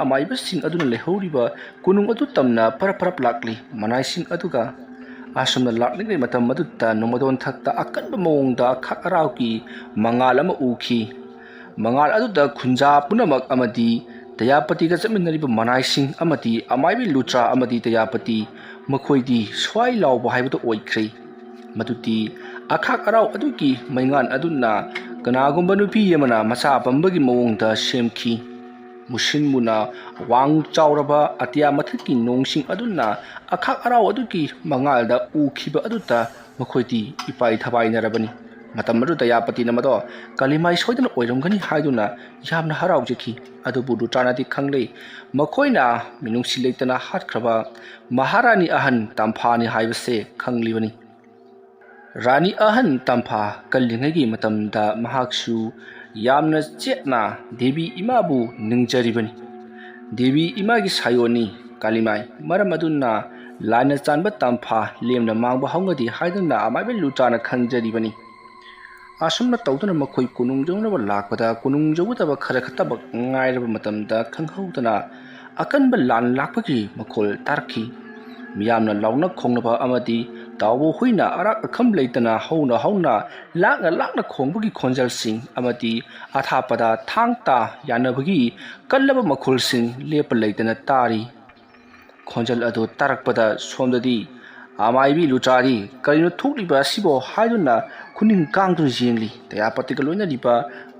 ꯑꯃꯥꯏꯕꯁꯤꯡ ꯑꯗꯨꯅ ꯂꯩꯍꯧꯔꯤꯕ ꯀꯣꯅꯨꯡ ꯑꯗꯨ ꯇꯝꯅ ꯄꯔꯞ ꯂꯥꯛꯂꯤ꯫ ꯃꯅꯥꯏꯁꯤꯡ ꯑꯗꯨꯒ ꯑꯁꯨꯝꯅ ꯂꯥꯛꯂꯤꯉꯩ ꯃꯇꯝ ꯑꯗꯨꯗ ꯅꯣꯡꯃꯗꯣꯟꯊꯛꯇ ꯑꯀꯟꯕ ꯃꯑꯣꯡꯗ ꯑꯈꯥꯛ ꯑꯔꯥꯎꯒꯤ ꯃꯉꯥꯜ ꯑꯃ ꯎꯈꯤ꯫ ꯃꯉꯥꯜ ꯑꯗꯨꯗ ꯈꯨꯟꯖꯥ ꯄꯨꯝꯅꯃꯛ ꯑꯃꯗꯤ ꯗꯌꯥꯄꯇꯤꯒ ꯆꯠꯃꯤꯟꯅꯔꯤꯕ ꯃꯅꯥꯏꯁꯤꯡ ꯑꯃꯗꯤ ꯑꯃꯥꯏꯕ ꯂꯨꯇ꯭ꯔꯥ ꯑꯃꯗꯤ ꯗꯌꯥꯄꯇꯤ ꯃꯈꯣꯏꯗꯤ ꯁ꯭ꯋꯥꯏ ꯂꯥꯎꯕ ꯍꯥꯏꯕꯗꯨ ꯑꯣꯏꯈ꯭ꯔꯦ꯫ ꯃꯗꯨꯗꯤ ꯑꯈꯥꯛ ꯑꯔꯥꯎ ꯑꯗꯨꯒꯤ ꯃꯩꯉꯥꯟ ꯑꯗꯨꯅ ꯀꯅꯥꯒꯨꯝꯕ ꯅꯨꯄꯤ ꯑꯃꯅ ꯃꯆꯥ ꯄꯝꯕꯒꯤ ꯃꯑꯣꯡꯗ ꯁꯦꯝꯈꯤ꯫ ꯃꯨꯁꯤꯟ ꯃꯨꯅ ꯋꯥꯡ ꯆꯥꯎꯔꯕ ꯑꯇꯤꯌꯥ ꯃꯊꯛꯀꯤ ꯅꯣꯡꯁꯤꯡ ꯑꯗꯨꯅ ꯑꯈꯥꯛ ꯑꯔꯥꯎ ꯑꯗꯨꯒꯤ ꯃꯉꯥꯜꯗ ꯎꯈꯤꯕ ꯑꯗꯨꯗ ꯃꯈꯣꯏꯗꯤ ꯏꯄꯥꯏ ꯊꯕꯥꯏꯅꯔꯕꯅꯤ꯫ ꯃꯇꯝ ꯑꯗꯨ ꯗꯌꯥꯄꯇꯤꯅ ꯃꯗꯣ ꯀꯥꯂꯤꯃꯥꯏ ꯁꯣꯏꯗꯅ ꯑꯣꯏꯔꯝꯒꯅꯤ ꯍꯥꯏꯗꯨꯅ ꯌꯥꯝꯅ ꯍꯔꯥꯎꯖꯈꯤ꯫ ꯑꯗꯨꯕꯨ ꯂꯨꯇ꯭ꯔꯥꯅꯗꯤ ꯈꯪꯂꯦ ꯃꯈꯣꯏꯅ ꯃꯤꯅꯨꯡꯁꯤ ꯂꯩꯇꯅ ꯍꯥꯠꯈ꯭ꯔꯕ ꯃꯍꯥꯔꯥꯅꯤ ꯑꯍꯟ ꯇꯝꯐꯥꯅꯤ ꯍꯥꯏꯕꯁꯦ ꯈꯪꯂꯤꯕꯅꯤ꯫ ꯔꯥꯅꯤ ꯑꯍꯟ ꯇꯝꯐꯥ ꯀꯜꯂꯤꯉꯩꯒꯤ ꯃꯇꯝꯗ ꯃꯍꯥꯛꯁꯨ ꯌꯥꯝꯅ ꯆꯦꯠꯅ ꯗꯦꯕꯤ ꯏꯃꯥꯕꯨ ꯅꯤꯡꯖꯔꯤꯕꯅꯤ꯫ ꯗꯦꯕꯤ ꯏꯃꯥꯒꯤ ꯁꯥꯌꯣꯟꯅꯤ ꯀꯥꯂꯤꯃꯥꯏ꯫ ꯃꯔꯝ ꯑꯗꯨꯅ ꯂꯥꯏꯅ ꯆꯥꯟꯕ ꯇꯝꯐꯥ ꯂꯦꯝꯅ ꯃꯥꯡꯕ ꯍꯧꯅꯗꯦ ꯍꯥꯏꯗꯨꯅ ꯑꯃꯥꯏꯕ ꯂꯨꯇ꯭ꯔꯥꯅ ꯈꯪꯖꯔꯤꯕꯅꯤ꯫ ꯑꯁꯨꯝꯅ ꯇꯧꯗꯨꯅ ꯃꯈꯣꯏ ꯀꯣꯅꯨꯡꯖꯧꯅꯕ ꯂꯥꯛꯄꯗ ꯀꯣꯅꯨꯡꯖꯧꯒꯗꯕ ꯈꯔ ꯈꯛꯇꯃꯛ ꯉꯥꯏꯔꯕ ꯃꯇꯝꯗ ꯈꯪꯍꯧꯗꯅ ꯑꯀꯟꯕ ꯂꯥꯟ ꯂꯥꯛꯄꯒꯤ ꯃꯈꯣꯜ ꯇꯥꯔꯛꯈꯤ꯫ ꯃꯤꯌꯥꯝꯅ ꯂꯥꯎꯅ ꯈꯣꯡꯅꯕ ꯑꯃꯗꯤ ꯗꯥꯎꯕ ꯍꯨꯏꯅ ꯑꯔꯥꯛ ꯑꯈꯝ ꯂꯩꯇꯅ ꯍꯧꯅ ꯍꯧꯅ ꯂꯥꯛꯅ ꯈꯣꯡꯕꯒꯤ ꯈꯣꯟꯖꯦꯜꯁꯤꯡ ꯑꯃꯗꯤ ꯑꯊꯥꯞꯄꯗ ꯊꯥꯡ ꯇꯥ ꯌꯥꯟꯅꯕꯒꯤ ꯀꯜꯂꯕ ꯃꯈꯣꯜꯁꯤꯡ ꯂꯦꯞꯄ ꯂꯩꯇꯅ ꯇꯥꯔꯤ꯫ ꯈꯣꯟꯖꯦꯜ ꯑꯗꯨ ꯇꯥꯔꯛꯄꯗ ꯁꯣꯝꯗꯗꯤ ꯑꯃꯥꯏꯕꯤ ꯂꯨꯆꯥꯗꯤ ꯀꯔꯤꯅꯣ ꯊꯣꯛꯂꯤꯕ ꯑꯁꯤꯕꯣ ꯍꯥꯏꯗꯨꯅ ꯈꯨꯅꯤꯡ ꯀꯥꯡꯗꯨꯅ ꯌꯦꯡꯂꯤ꯫ ꯗꯌꯥꯄꯇꯤꯒ ꯂꯣꯏꯅꯔꯤꯕ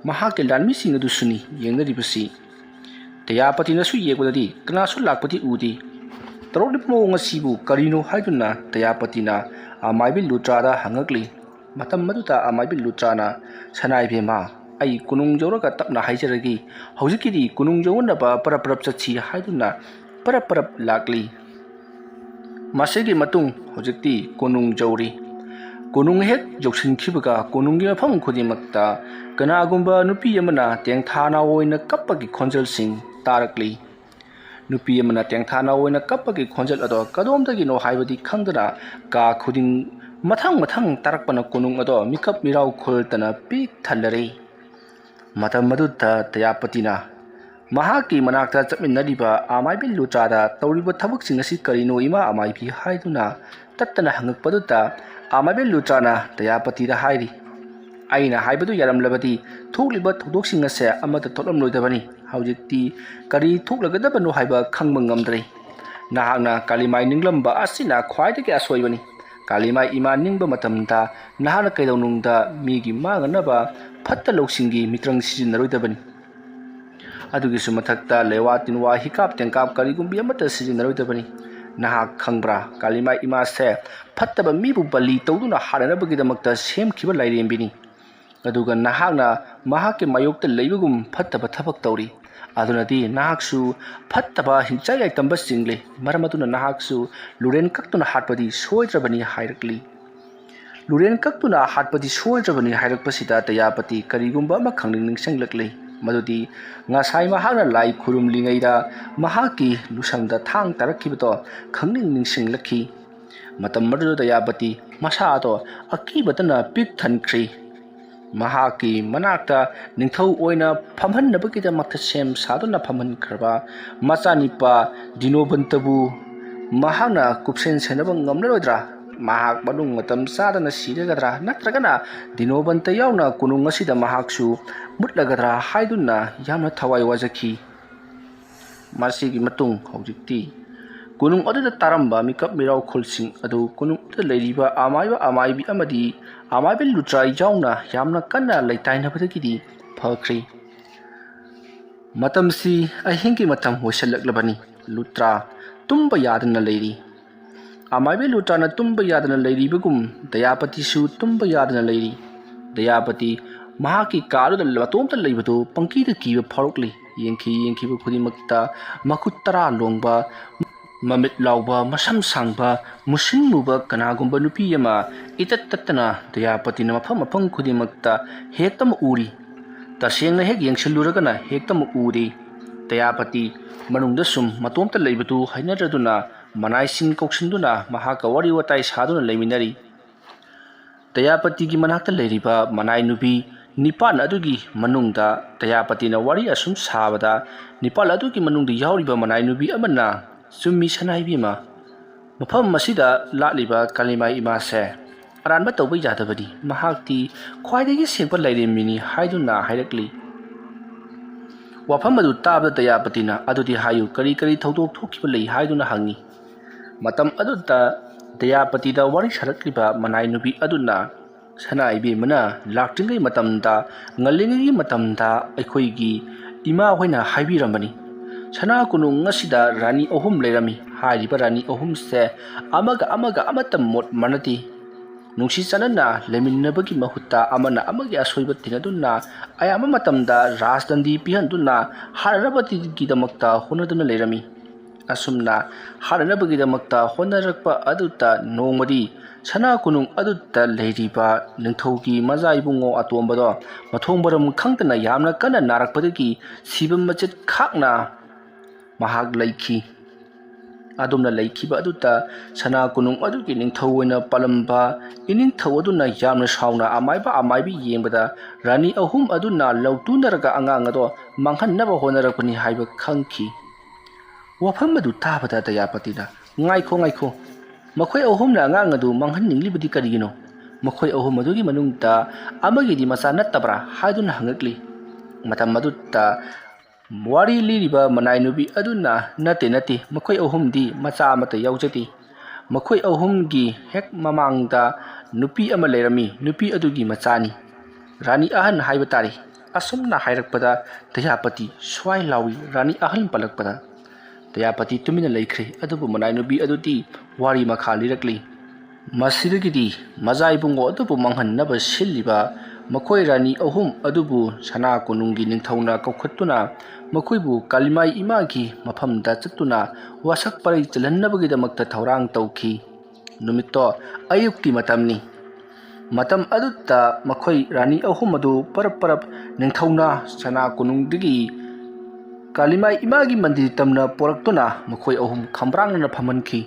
ꯃꯍꯥꯛꯀꯤ ꯂꯥꯟꯃꯤꯁꯤꯡ ꯑꯗꯨꯁꯨꯅꯤ ꯌꯦꯡꯅꯔꯤꯕꯁꯤ꯫ ꯗꯌꯥꯄꯇꯤꯅꯁꯨ ꯌꯦꯡꯕꯗꯗꯤ ꯀꯅꯥꯁꯨ ꯂꯥꯛꯄꯗꯤ ꯎꯗꯦ꯫ ꯇꯧꯔꯛꯂꯤꯕ ꯃꯑꯣꯡ ꯑꯁꯤꯕꯨ ꯀꯔꯤꯅꯣ ꯍꯥꯏꯗꯨꯅ ꯗꯌꯥꯄꯇꯤꯅ ꯑꯃꯥꯏꯕꯤ ꯂꯨꯇ꯭ꯔꯥꯗ ꯍꯪꯉꯛꯂꯤ꯫ ꯃꯇꯝ ꯑꯗꯨꯗ ꯑꯃꯥꯏꯕꯤ ꯂꯨꯇ꯭ꯔꯥꯅ "ꯁꯅꯥꯏꯕꯦꯝꯃ, ꯑꯩ ꯀꯣꯅꯨꯡꯖꯧꯔꯒ ꯇꯞꯅ ꯍꯥꯏꯖꯔꯒꯦ, ꯍꯧꯖꯤꯛꯀꯤꯗꯤ ꯀꯣꯅꯨꯡꯖꯧꯅꯕ ꯄꯔꯞ ꯄꯔꯞ ꯆꯠꯁꯤ" ꯍꯥꯏꯗꯨꯅ ꯄꯔꯞ ꯄꯔꯞ ꯂꯥꯛꯂꯤ꯫ ꯃꯁꯤꯒꯤ ꯃꯇꯨꯡ ꯍꯧꯖꯤꯛꯇꯤ ꯀꯣꯅꯨꯡꯖꯧꯔꯤ꯫ ꯀꯣꯅꯨꯡ ꯍꯦꯛ ꯌꯧꯁꯤꯟꯈꯤꯕꯒ ꯀꯣꯅꯨꯡꯒꯤ ꯃꯐꯝ ꯈꯨꯗꯤꯡꯃꯛꯇ ꯀꯅꯥꯒꯨꯝꯕ ꯅꯨꯄꯤ ꯑꯃꯅ ꯇꯦꯡꯊꯥꯅ ꯑꯣꯏꯅ ꯀꯞꯄꯒꯤ ꯈꯣꯟꯖꯦꯜꯁꯤꯡ ꯇꯥꯔꯛꯂꯤ꯫ ꯅꯨꯄꯤ ꯑꯃꯅ ꯇꯦꯡꯊꯥꯅ ꯑꯣꯏꯅ ꯀꯞꯄꯒꯤ ꯈꯣꯟꯖꯦꯜ ꯑꯗꯣ ꯀꯗꯣꯝꯗꯒꯤꯅꯣ ꯍꯥꯏꯕꯗꯤ ꯈꯪꯗꯅ ꯀꯥ ꯈꯨꯗꯤꯡ ꯃꯊꯪ ꯇꯥꯔꯛꯄꯅ ꯀꯣꯅꯨꯡ ꯑꯗꯣ ꯃꯤꯀꯞ ꯃꯤꯔꯥꯎ ꯈꯨꯜꯇꯅ ꯄꯤꯛ ꯊꯜꯂꯔꯦ꯫ ꯃꯇꯝ ꯑꯗꯨꯗ ꯗꯌꯥꯄꯇꯤꯅ ꯃꯍꯥꯛꯀꯤ ꯃꯅꯥꯛꯇ ꯆꯠꯃꯤꯟꯅꯔꯤꯕ ꯑꯃꯥꯏꯕꯤ ꯂꯨꯇ꯭ꯔꯥꯗ "ꯇꯧꯔꯤꯕ ꯊꯕꯛꯁꯤꯡ ꯑꯁꯤ ꯀꯔꯤꯅꯣ ꯏꯃꯥ ꯑꯃꯥꯏꯕꯤ" ꯍꯥꯏꯗꯨꯅ ꯇꯠꯇꯅ ꯍꯪꯉꯛꯄꯗꯨꯗ ꯑꯃꯥꯏꯕꯤ ꯂꯨꯇ꯭ꯔꯥꯅ ꯗꯌꯥꯄꯇꯤꯗ ꯍꯥꯏꯔꯤ, "ꯑꯩꯅ ꯍꯥꯏꯕꯗꯨ ꯌꯥꯔꯝꯂꯕꯗꯤ ꯊꯣꯛꯂꯤꯕ ꯊꯧꯗꯣꯛꯁꯤꯡ ꯑꯁꯦ ꯑꯃꯠꯇ ꯊꯣꯛꯂꯝꯂꯣꯏꯗꯕꯅꯤ꯫ ꯍꯧꯖꯤꯛꯇꯤ ꯀꯔꯤ ꯊꯣꯛꯂꯒꯗꯕꯅꯣ ꯍꯥꯏꯕ ꯈꯪꯕ ꯉꯝꯗ꯭ꯔꯦ꯫ ꯅꯍꯥꯛꯅ ꯀꯥꯂꯤꯃꯥꯏ ꯅꯤꯡꯂꯝꯕ ꯑꯁꯤꯅ ꯈ꯭ꯋꯥꯏꯗꯒꯤ ꯑꯁꯣꯏꯕꯅꯤ꯫ ꯀꯥꯂꯤꯃꯥꯏ ꯏꯃꯥ ꯅꯤꯡꯕ ꯃꯇꯝꯗ ꯅꯍꯥꯛꯅ ꯀꯩꯗꯧꯅꯨꯡꯗ ꯃꯤꯒꯤ ꯃꯥꯡꯅꯅꯕ ꯐꯠꯇ ꯂꯧꯁꯤꯡꯒꯤ ꯃꯤꯇ꯭ꯔꯪ ꯁꯤꯖꯤꯟꯅꯔꯣꯏꯗꯕꯅꯤ꯫ ꯑꯗꯨꯒꯤꯁꯨ ꯃꯊꯛꯇ ꯂꯩꯋꯥ ꯇꯤꯟꯋꯥ ꯍꯤꯀꯥꯞ ꯇꯦꯡꯀꯥꯞ ꯀꯔꯤꯒꯨꯝꯕꯤ ꯑꯃꯠꯇ ꯁꯤꯖꯤꯟꯅꯔꯣꯏꯗꯕꯅꯤ꯫ ꯅꯍꯥꯛ ꯈꯪꯕ꯭ꯔꯥ, ꯀꯥꯂꯤꯃꯥꯏ ꯏꯃꯥꯁꯦ ꯐꯠꯇꯕ ꯃꯤꯕꯨ ꯕꯂꯤ ꯇꯧꯗꯨꯅ ꯍꯥꯠꯅꯅꯕꯒꯤꯗꯃꯛꯇ ꯁꯦꯝꯈꯤꯕ ꯂꯥꯏꯔꯦꯝꯕꯤꯅꯤ꯫ ꯑꯗꯨꯒ ꯅꯍꯥꯛꯅ ꯃꯍꯥꯛꯀꯤ ꯃꯥꯌꯣꯛꯇ ꯂꯩꯕꯒꯨꯝ ꯐꯠꯇꯕ ꯊꯕꯛ ꯇꯧꯔꯤ꯫ ꯑꯗꯨꯅꯗꯤ ꯅꯍꯥꯛꯁꯨ ꯐꯠꯇꯕ ꯍꯤꯡꯆꯥꯏ ꯌꯥꯏꯇꯝꯕ ꯆꯤꯡꯂꯦ꯫ ꯃꯔꯝ ꯑꯗꯨꯅ ꯅꯍꯥꯛꯁꯨ ꯂꯨꯔꯦꯟ ꯀꯛꯇꯨꯅ ꯍꯥꯠꯄꯗꯤ ꯁꯣꯏꯗ꯭ꯔꯕꯅꯤ" ꯍꯥꯏꯔꯛꯂꯤ꯫ ꯂꯨꯔꯦꯟ ꯀꯛꯇꯨꯅ ꯍꯥꯠꯄꯗꯤ ꯁꯣꯏꯗ꯭ꯔꯕꯅꯤ ꯍꯥꯏꯔꯛꯄꯁꯤꯗ ꯗꯌꯥꯄꯇꯤ ꯀꯔꯤꯒꯨꯝꯕ ꯑꯃ ꯈꯪꯅꯤꯡ ꯅꯤꯡꯁꯤꯡꯂꯛꯂꯤ꯫ ꯃꯗꯨꯗꯤ ꯉꯁꯥꯏ ꯃꯍꯥꯛꯅ ꯂꯥꯏ ꯈꯨꯔꯨꯝꯂꯤꯉꯩꯗ ꯃꯍꯥꯛꯀꯤ ꯂꯨꯁꯪꯗ ꯊꯥꯡ ꯇꯥꯔꯛꯈꯤꯕꯗꯣ ꯈꯪꯅꯤꯡ ꯅꯤꯡꯁꯤꯡꯂꯛꯈꯤ꯫ ꯃꯇꯝ ꯑꯗꯨꯗ ꯗꯌꯥꯄꯇꯤ ꯃꯁꯥ ꯑꯗꯣ ꯑꯀꯤꯕꯇꯅ ꯄꯤꯛ ꯊꯟꯈ꯭ꯔꯤ꯫ ꯃꯍꯥꯛꯀꯤ ꯃꯅꯥꯛꯇ ꯅꯤꯡꯊꯧ ꯑꯣꯏꯅ ꯐꯝꯍꯟꯅꯕꯒꯤꯗꯃꯛꯇ ꯁꯦꯝ ꯁꯥꯗꯨꯅ ꯐꯝꯍꯟꯈ꯭ꯔꯕ ꯃꯆꯥꯅꯤꯄꯥ ꯗꯤꯅꯣꯕꯟꯇꯕꯨ ꯃꯍꯥꯛꯅ ꯀꯨꯞꯁꯦꯟ ꯁꯦꯟꯅꯕ ꯉꯝꯂꯔꯣꯏꯗ꯭ꯔꯥ? ꯃꯍꯥꯛ ꯃꯅꯨꯡ ꯃꯇꯝ ꯆꯥꯗꯅ ꯁꯤꯔꯒꯗ꯭ꯔꯥ? ꯅꯠꯇ꯭ꯔꯒꯅ ꯗꯤꯅꯣꯕꯟꯇ ꯌꯥꯎꯅ ꯀꯣꯅꯨꯡ ꯑꯁꯤꯗ ꯃꯍꯥꯛꯁꯨ ꯃꯨꯠꯂꯒꯗ꯭ꯔꯥ ꯍꯥꯏꯗꯨꯅ ꯌꯥꯝꯅ ꯊꯋꯥꯏ ꯋꯥꯖꯈꯤ꯫ ꯃꯁꯤꯒꯤ ꯃꯇꯨꯡ ꯍꯧꯖꯤꯛꯇꯤ ꯀꯣꯅꯨꯡ ꯑꯗꯨꯗ ꯇꯥꯔꯝꯕ ꯃꯤꯀꯞ ꯃꯤꯔꯥꯎꯈꯨꯜꯁꯤꯡ ꯑꯗꯨ ꯀꯣꯅꯨꯡ ꯑꯗꯨꯗ ꯂꯩꯔꯤꯕ ꯑꯃꯥꯏꯕ ꯑꯃꯥꯏꯕꯤ ꯑꯃꯗꯤ ꯑꯃꯥꯏꯕꯤ ꯂꯨꯇ꯭ꯔꯥ ꯌꯥꯎꯅ ꯌꯥꯝꯅ ꯀꯟꯅ ꯂꯩꯇꯥꯏꯅꯕꯗꯒꯤꯗꯤ ꯐꯈ꯭ꯔꯤ꯫ ꯃꯇꯝꯁꯤ ꯑꯍꯤꯡꯒꯤ ꯃꯇꯝ ꯑꯣꯏꯁꯜꯂꯛꯂꯕꯅꯤ꯫ ꯂꯨꯇ꯭ꯔꯥ ꯇꯨꯝꯕ ꯌꯥꯗꯅ ꯂꯩꯔꯤ꯫ ꯑꯃꯥꯏꯕꯤ ꯂꯨꯇ꯭ꯔꯥꯅ ꯇꯨꯝꯕ ꯌꯥꯗꯅ ꯂꯩꯔꯤꯕꯒꯨꯝ ꯗꯌꯥꯄꯇꯤꯁꯨ ꯇꯨꯝꯕ ꯌꯥꯗꯅ ꯂꯩꯔꯤ꯫ ꯗꯌꯥꯄꯇꯤ ꯃꯍꯥꯛꯀꯤ ꯀꯥꯗꯨꯗ ꯃꯇꯣꯝꯇ ꯂꯩꯕꯗꯨ ꯄꯪꯀꯤꯗ ꯀꯤꯕ ꯐꯥꯎꯔꯛꯂꯤ꯫ ꯌꯦꯡꯈꯤꯕ ꯈꯨꯗꯤꯡꯃꯛꯇ ꯃꯈꯨꯠ 10 ꯂꯣꯡꯕ, ꯃꯃꯤꯠ ꯂꯥꯎꯕ, ꯃꯁꯝ ꯁꯥꯡꯕ, ꯃꯨꯁꯤꯟ ꯃꯨꯕ ꯀꯅꯥꯒꯨꯝꯕ ꯅꯨꯄꯤ ꯑꯃ ꯏꯇꯠ ꯇꯠꯇꯅ ꯗꯌꯥꯄꯇꯤꯅ ꯃꯐꯝ ꯈꯨꯗꯤꯡꯃꯛꯇ ꯍꯦꯛꯇꯃꯛ ꯎꯔꯤ꯫ ꯇꯁꯦꯡꯅ ꯍꯦꯛ ꯌꯦꯡꯁꯤꯜꯂꯨꯔꯒꯅ ꯍꯦꯛꯇꯃꯛ ꯎꯗꯦ꯫ ꯗꯌꯥꯄꯇꯤ ꯃꯅꯨꯡꯗ ꯁꯨꯝ ꯃꯇꯣꯝꯇ ꯂꯩꯕꯗꯨ ꯍꯩꯅꯗ꯭ꯔꯗꯨꯅ ꯃꯅꯥꯏꯁꯤꯡ ꯀꯧꯁꯤꯟꯗꯨꯅ ꯃꯍꯥꯛꯀ ꯋꯥꯔꯤ ꯋꯥꯇꯥꯏ ꯁꯥꯗꯨꯅ ꯂꯩꯃꯤꯟꯅꯔꯤ꯫ ꯗꯌꯥꯄꯇꯤꯒꯤ ꯃꯅꯥꯛꯇ ꯂꯩꯔꯤꯕ ꯃꯅꯥꯏ ꯅꯨꯄꯤ 9 ꯑꯗꯨꯒꯤ ꯃꯅꯨꯡꯗ ꯗꯌꯥꯄꯇꯤꯅ ꯋꯥꯔꯤ ꯑꯁꯨꯝ ꯁꯥꯕꯗ 9 ꯑꯗꯨꯒꯤ ꯃꯅꯨꯡꯗ ꯌꯥꯎꯔꯤꯕ ꯃꯅꯥꯏ ꯅꯨꯄꯤ ꯑꯃꯅ "ꯆꯨꯝꯃꯤ ꯁꯅꯥꯏꯕꯦꯝꯃ, ꯃꯐꯝ ꯑꯁꯤꯗ ꯂꯥꯠꯂꯤꯕ ꯀꯥꯂꯤꯃꯥꯏ ꯏꯃꯥꯁꯦ ꯑꯔꯥꯟꯕ ꯇꯧꯕ ꯌꯥꯗꯕꯅꯤ꯫ ꯃꯍꯥꯛꯇꯤ ꯈ꯭ꯋꯥꯏꯗꯒꯤ ꯁꯦꯡꯕ ꯂꯥꯏꯔꯦꯝꯕꯤꯅꯤ" ꯍꯥꯏꯗꯨꯅ ꯍꯥꯏꯔꯛꯂꯤ꯫ ꯋꯥꯐꯝ ꯑꯗꯨ ꯇꯥꯕꯗ ꯗꯌꯥꯄꯇꯤꯅ "ꯑꯗꯨꯗꯤ ꯍꯥꯏꯌꯨ, ꯀꯔꯤ ꯊꯧꯗꯣꯛ ꯊꯣꯛꯈꯤꯕ ꯂꯩ" ꯍꯥꯏꯗꯨꯅ ꯍꯪꯉꯤ꯫ ꯃꯇꯝ ꯑꯗꯨꯗ ꯗꯌꯥꯄꯇꯤꯗ ꯋꯥꯔꯤ ꯁꯥꯔꯛꯂꯤꯕ ꯃꯅꯥꯏ ꯅꯨꯄꯤ ꯑꯗꯨꯅ "ꯁꯅꯥꯏꯕꯦꯝꯃꯅ ꯂꯥꯛꯇ꯭ꯔꯤꯉꯩ ꯃꯇꯝꯗ, ꯉꯜꯂꯤꯉꯩꯒꯤ ꯃꯇꯝꯗ ꯑꯩꯈꯣꯏꯒꯤ ꯏꯃꯥ ꯍꯣꯏꯅ ꯍꯥꯏꯕꯤꯔꯝꯕꯅꯤ꯫ ꯁꯅꯥ ꯀꯣꯅꯨꯡ ꯑꯁꯤꯗ ꯔꯥꯅꯤ 3 ꯂꯩꯔꯝꯃꯤ꯫ ꯍꯥꯏꯔꯤꯕ ꯔꯥꯅꯤ 3ꯁꯦ ꯑꯃꯒ ꯑꯃꯠꯇ ꯃꯣꯠ ꯃꯥꯟꯅꯗꯦ꯫ ꯅꯨꯡꯁꯤ ꯆꯥꯟꯅꯅ ꯂꯩꯃꯤꯟꯅꯕꯒꯤ ꯃꯍꯨꯠꯇ ꯑꯃꯅ ꯑꯃꯒꯤ ꯑꯁꯣꯏꯕ ꯊꯤꯅꯗꯨꯅ ꯑꯌꯥꯝꯕ ꯃꯇꯝꯗ ꯔꯥꯖꯗꯟꯗꯤ ꯄꯤꯍꯟꯗꯨꯅ ꯍꯥꯠꯅꯅꯕꯒꯤꯗꯃꯛꯇ ꯍꯣꯠꯅꯗꯨꯅ ꯂꯩꯔꯝꯃꯤ꯫ ꯑꯁꯨꯝꯅ ꯍꯥꯠꯅꯅꯕꯒꯤꯗꯃꯛꯇ ꯍꯣꯠꯅꯔꯛꯄ ꯑꯗꯨꯗ ꯅꯣꯡꯃꯗꯤ ꯁꯅꯥ ꯀꯣꯅꯨꯡ ꯑꯗꯨꯗ ꯂꯩꯔꯤꯕ ꯅꯤꯡꯊꯧꯒꯤ ꯃꯆꯥ ꯏꯕꯨꯡꯉꯣ ꯑꯇꯣꯝꯕꯗꯣ ꯃꯊꯣꯡ ꯃꯔꯝ ꯈꯪꯗꯅ ꯌꯥꯝꯅ ꯀꯟꯅ ꯅꯥꯔꯛꯄꯗꯒꯤ ꯁꯤꯕ ꯃꯆꯦꯠ ꯈꯥꯛꯅ ꯃꯍꯥꯛ ꯂꯩꯈꯤ꯫ ꯑꯗꯨꯝꯅ ꯂꯩꯈꯤꯕ ꯑꯗꯨꯗ ꯁꯅꯥ ꯀꯣꯅꯨꯡ ꯑꯗꯨꯒꯤ ꯅꯤꯡꯊꯧ ꯑꯣꯏꯅ ꯄꯥꯜꯂꯝꯕ ꯏꯅꯤꯡꯊꯧ ꯑꯗꯨꯅ ꯌꯥꯝꯅ ꯁꯥꯎꯅ ꯑꯃꯥꯏꯕꯤ ꯌꯦꯡꯕꯗ ꯔꯥꯅꯤ ꯑꯍꯨꯝ ꯑꯗꯨꯅ ꯂꯧꯇꯨꯅꯔꯒ ꯑꯉꯥꯡ ꯑꯗꯣ ꯃꯥꯡꯍꯟꯅꯕ ꯍꯣꯠꯅꯔꯛꯄꯅꯤ ꯍꯥꯏꯕ ꯈꯪꯈꯤ꯫ ꯋꯥꯐꯝ ꯑꯗꯨ ꯇꯥꯕꯗ ꯗꯌꯥꯄꯇꯤꯅ ꯉꯥꯏꯈꯣ ꯃꯈꯣꯏ ꯑꯍꯨꯝꯅ ꯑꯉꯥꯡ ꯑꯗꯨ ꯃꯥꯡꯍꯟꯅꯤꯡꯂꯤꯕꯗꯤ ꯀꯔꯤꯒꯤꯅꯣ? ꯃꯈꯣꯏ ꯑꯍꯨꯝ ꯑꯗꯨꯒꯤ ꯃꯅꯨꯡꯗ ꯑꯃꯒꯤꯗꯤ ꯃꯆꯥ ꯅꯠꯇꯕ꯭ꯔꯥ ꯍꯥꯏꯗꯨꯅ ꯍꯪꯂꯛꯂꯤ꯫ ꯃꯇꯝ ꯑꯗꯨꯗ ꯋꯥꯔꯤ ꯂꯤꯔꯤꯕ ꯃꯅꯥꯏ ꯅꯨꯄꯤ ꯑꯗꯨꯅ ꯅꯠꯇꯦ ꯃꯈꯣꯏ ꯑꯍꯨꯝꯗꯤ ꯃꯆꯥ ꯑꯃꯠꯇ ꯌꯥꯎꯖꯗꯦ꯫ ꯃꯈꯣꯏ ꯑꯍꯨꯝꯒꯤ ꯍꯦꯛ ꯃꯃꯥꯡꯗ ꯅꯨꯄꯤ ꯑꯃ ꯂꯩꯔꯝꯃꯤ, ꯅꯨꯄꯤ ꯑꯗꯨꯒꯤ ꯃꯆꯥꯅꯤ, ꯔꯥꯅꯤ ꯑꯍꯟ ꯍꯥꯏꯕ ꯇꯥꯔꯦ꯫ ꯑꯁꯨꯝꯅ ꯍꯥꯏꯔꯛꯄꯗ ꯗꯌꯥꯄꯇꯤ ꯁ꯭ꯋꯥꯏ ꯂꯥꯎꯏ꯫ ꯔꯥꯅꯤ ꯑꯍꯟ ꯄꯜꯂꯛꯄꯗ ꯗꯌꯥꯄꯇꯤ ꯇꯨꯃꯤꯟꯅ ꯂꯩꯈ꯭ꯔꯦ꯫ ꯑꯗꯨꯕꯨ ꯃꯅꯥꯏ ꯅꯨꯄꯤ ꯑꯗꯨꯗꯤ ꯋꯥꯔꯤ ꯃꯈꯥ ꯂꯤꯔꯛꯂꯤ꯫ ꯃꯁꯤꯗꯒꯤꯗꯤ ꯃꯖꯥꯏꯕꯨꯡꯉꯣ ꯑꯗꯨꯕꯨ ꯃꯥꯡꯍꯟꯅꯕ ꯁꯤꯜꯂꯤꯕ ꯃꯈꯣꯏ ꯔꯥꯅꯤ ꯑꯍꯨꯝ ꯑꯗꯨꯕꯨ ꯁꯅꯥ ꯀꯣꯅꯨꯡꯒꯤ ꯅꯤꯡꯊꯧꯅ ꯀꯧꯈꯠꯇꯨꯅ ꯃꯈꯣꯏꯕꯨ ꯀꯥꯂꯤꯃꯥꯏ ꯏꯃꯥꯒꯤ ꯃꯐꯝꯗ ꯆꯠꯇꯨꯅ ꯋꯥꯁꯛ ꯄꯔꯩ ꯆꯜꯍꯟꯅꯕꯒꯤꯗꯃꯛꯇ ꯊꯧꯔꯥꯡ ꯇꯧꯈꯤ꯫ ꯅꯨꯃꯤꯠꯇꯣ ꯑꯌꯨꯛꯀꯤ ꯃꯇꯝꯅꯤ꯫ ꯃꯇꯝ ꯑꯗꯨꯗ ꯃꯈꯣꯏ ꯔꯥꯅꯤ ꯑꯍꯨꯝ ꯑꯗꯨ ꯄꯔꯞ ꯅꯤꯡꯊꯧꯅ ꯁꯅꯥ ꯀꯣꯅꯨꯡꯗꯒꯤ ꯀꯥꯂꯤꯃꯥꯏ ꯏꯃꯥꯒꯤ ꯃꯟꯗꯤꯔ ꯇꯝꯅ ꯄꯣꯔꯛꯇꯨꯅ ꯃꯈꯣꯏ ꯑꯍꯨꯝ ꯈꯝꯕ꯭ꯔꯥꯡꯅꯅ ꯐꯝꯍꯟꯈꯤ꯫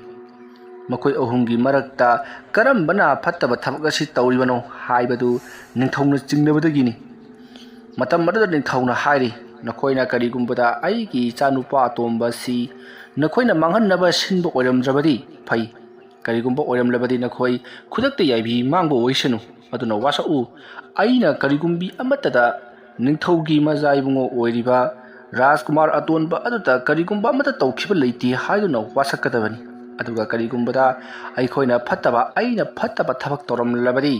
ꯃꯈꯣꯏ ꯑꯍꯨꯝꯒꯤ ꯃꯔꯛꯇ ꯀꯔꯝꯕꯅ ꯐꯠꯇꯕ ꯊꯕꯛ ꯑꯁꯤ ꯇꯧꯔꯤꯕꯅꯣ ꯍꯥꯏꯕꯗꯨ ꯅꯤꯡꯊꯧꯅ ꯆꯤꯡꯅꯕꯗꯒꯤꯅꯤ꯫ ꯃꯇꯝ ꯑꯗꯨꯗ ꯅꯤꯡꯊꯧꯅ ꯍꯥꯏꯔꯤ, ꯅꯈꯣꯏꯅ ꯀꯔꯤꯒꯨꯝꯕꯗ ꯑꯩꯒꯤ ꯏꯆꯥꯅꯨꯄꯥ ꯑꯇꯣꯝꯕ ꯑꯁꯤ ꯅꯈꯣꯏꯅ ꯃꯥꯡꯍꯟꯅꯕ ꯁꯤꯟꯕ ꯑꯣꯏꯔꯝꯗ꯭ꯔꯕꯗꯤ ꯐꯩ꯫ ꯀꯔꯤꯒꯨꯝꯕ ꯑꯣꯏꯔꯝꯂꯕꯗꯤ ꯅꯈꯣꯏ ꯈꯨꯗꯛꯇ ꯌꯥꯏꯕꯤ ꯃꯥꯡꯕ ꯑꯣꯏꯁꯅꯨ꯫ ꯑꯗꯨꯅ ꯋꯥꯁꯛꯎ, ꯑꯩꯅ ꯀꯔꯤꯒꯨꯝꯕꯤ ꯑꯃꯠꯇꯗ ꯅꯤꯡꯊꯧꯒꯤ ꯃꯖꯥꯏꯕꯨꯡꯉꯣ ꯑꯣꯏꯔꯤꯕ ꯔꯥꯖꯀꯨꯃꯥꯔ ꯑꯇꯣꯟꯕ ꯑꯗꯨꯗ ꯀꯔꯤꯒꯨꯝꯕ ꯑꯃꯠꯇ ꯇꯧꯈꯤꯕ ꯂꯩꯇꯦ ꯍꯥꯏꯗꯨꯅ ꯋꯥꯁꯛꯀꯗꯕꯅꯤ꯫ ꯑꯗꯨꯒ ꯀꯔꯤꯒꯨꯝꯕꯗ ꯑꯩꯅ ꯐꯠꯇꯕ ꯊꯕꯛ ꯇꯧꯔꯝꯂꯕꯗꯤ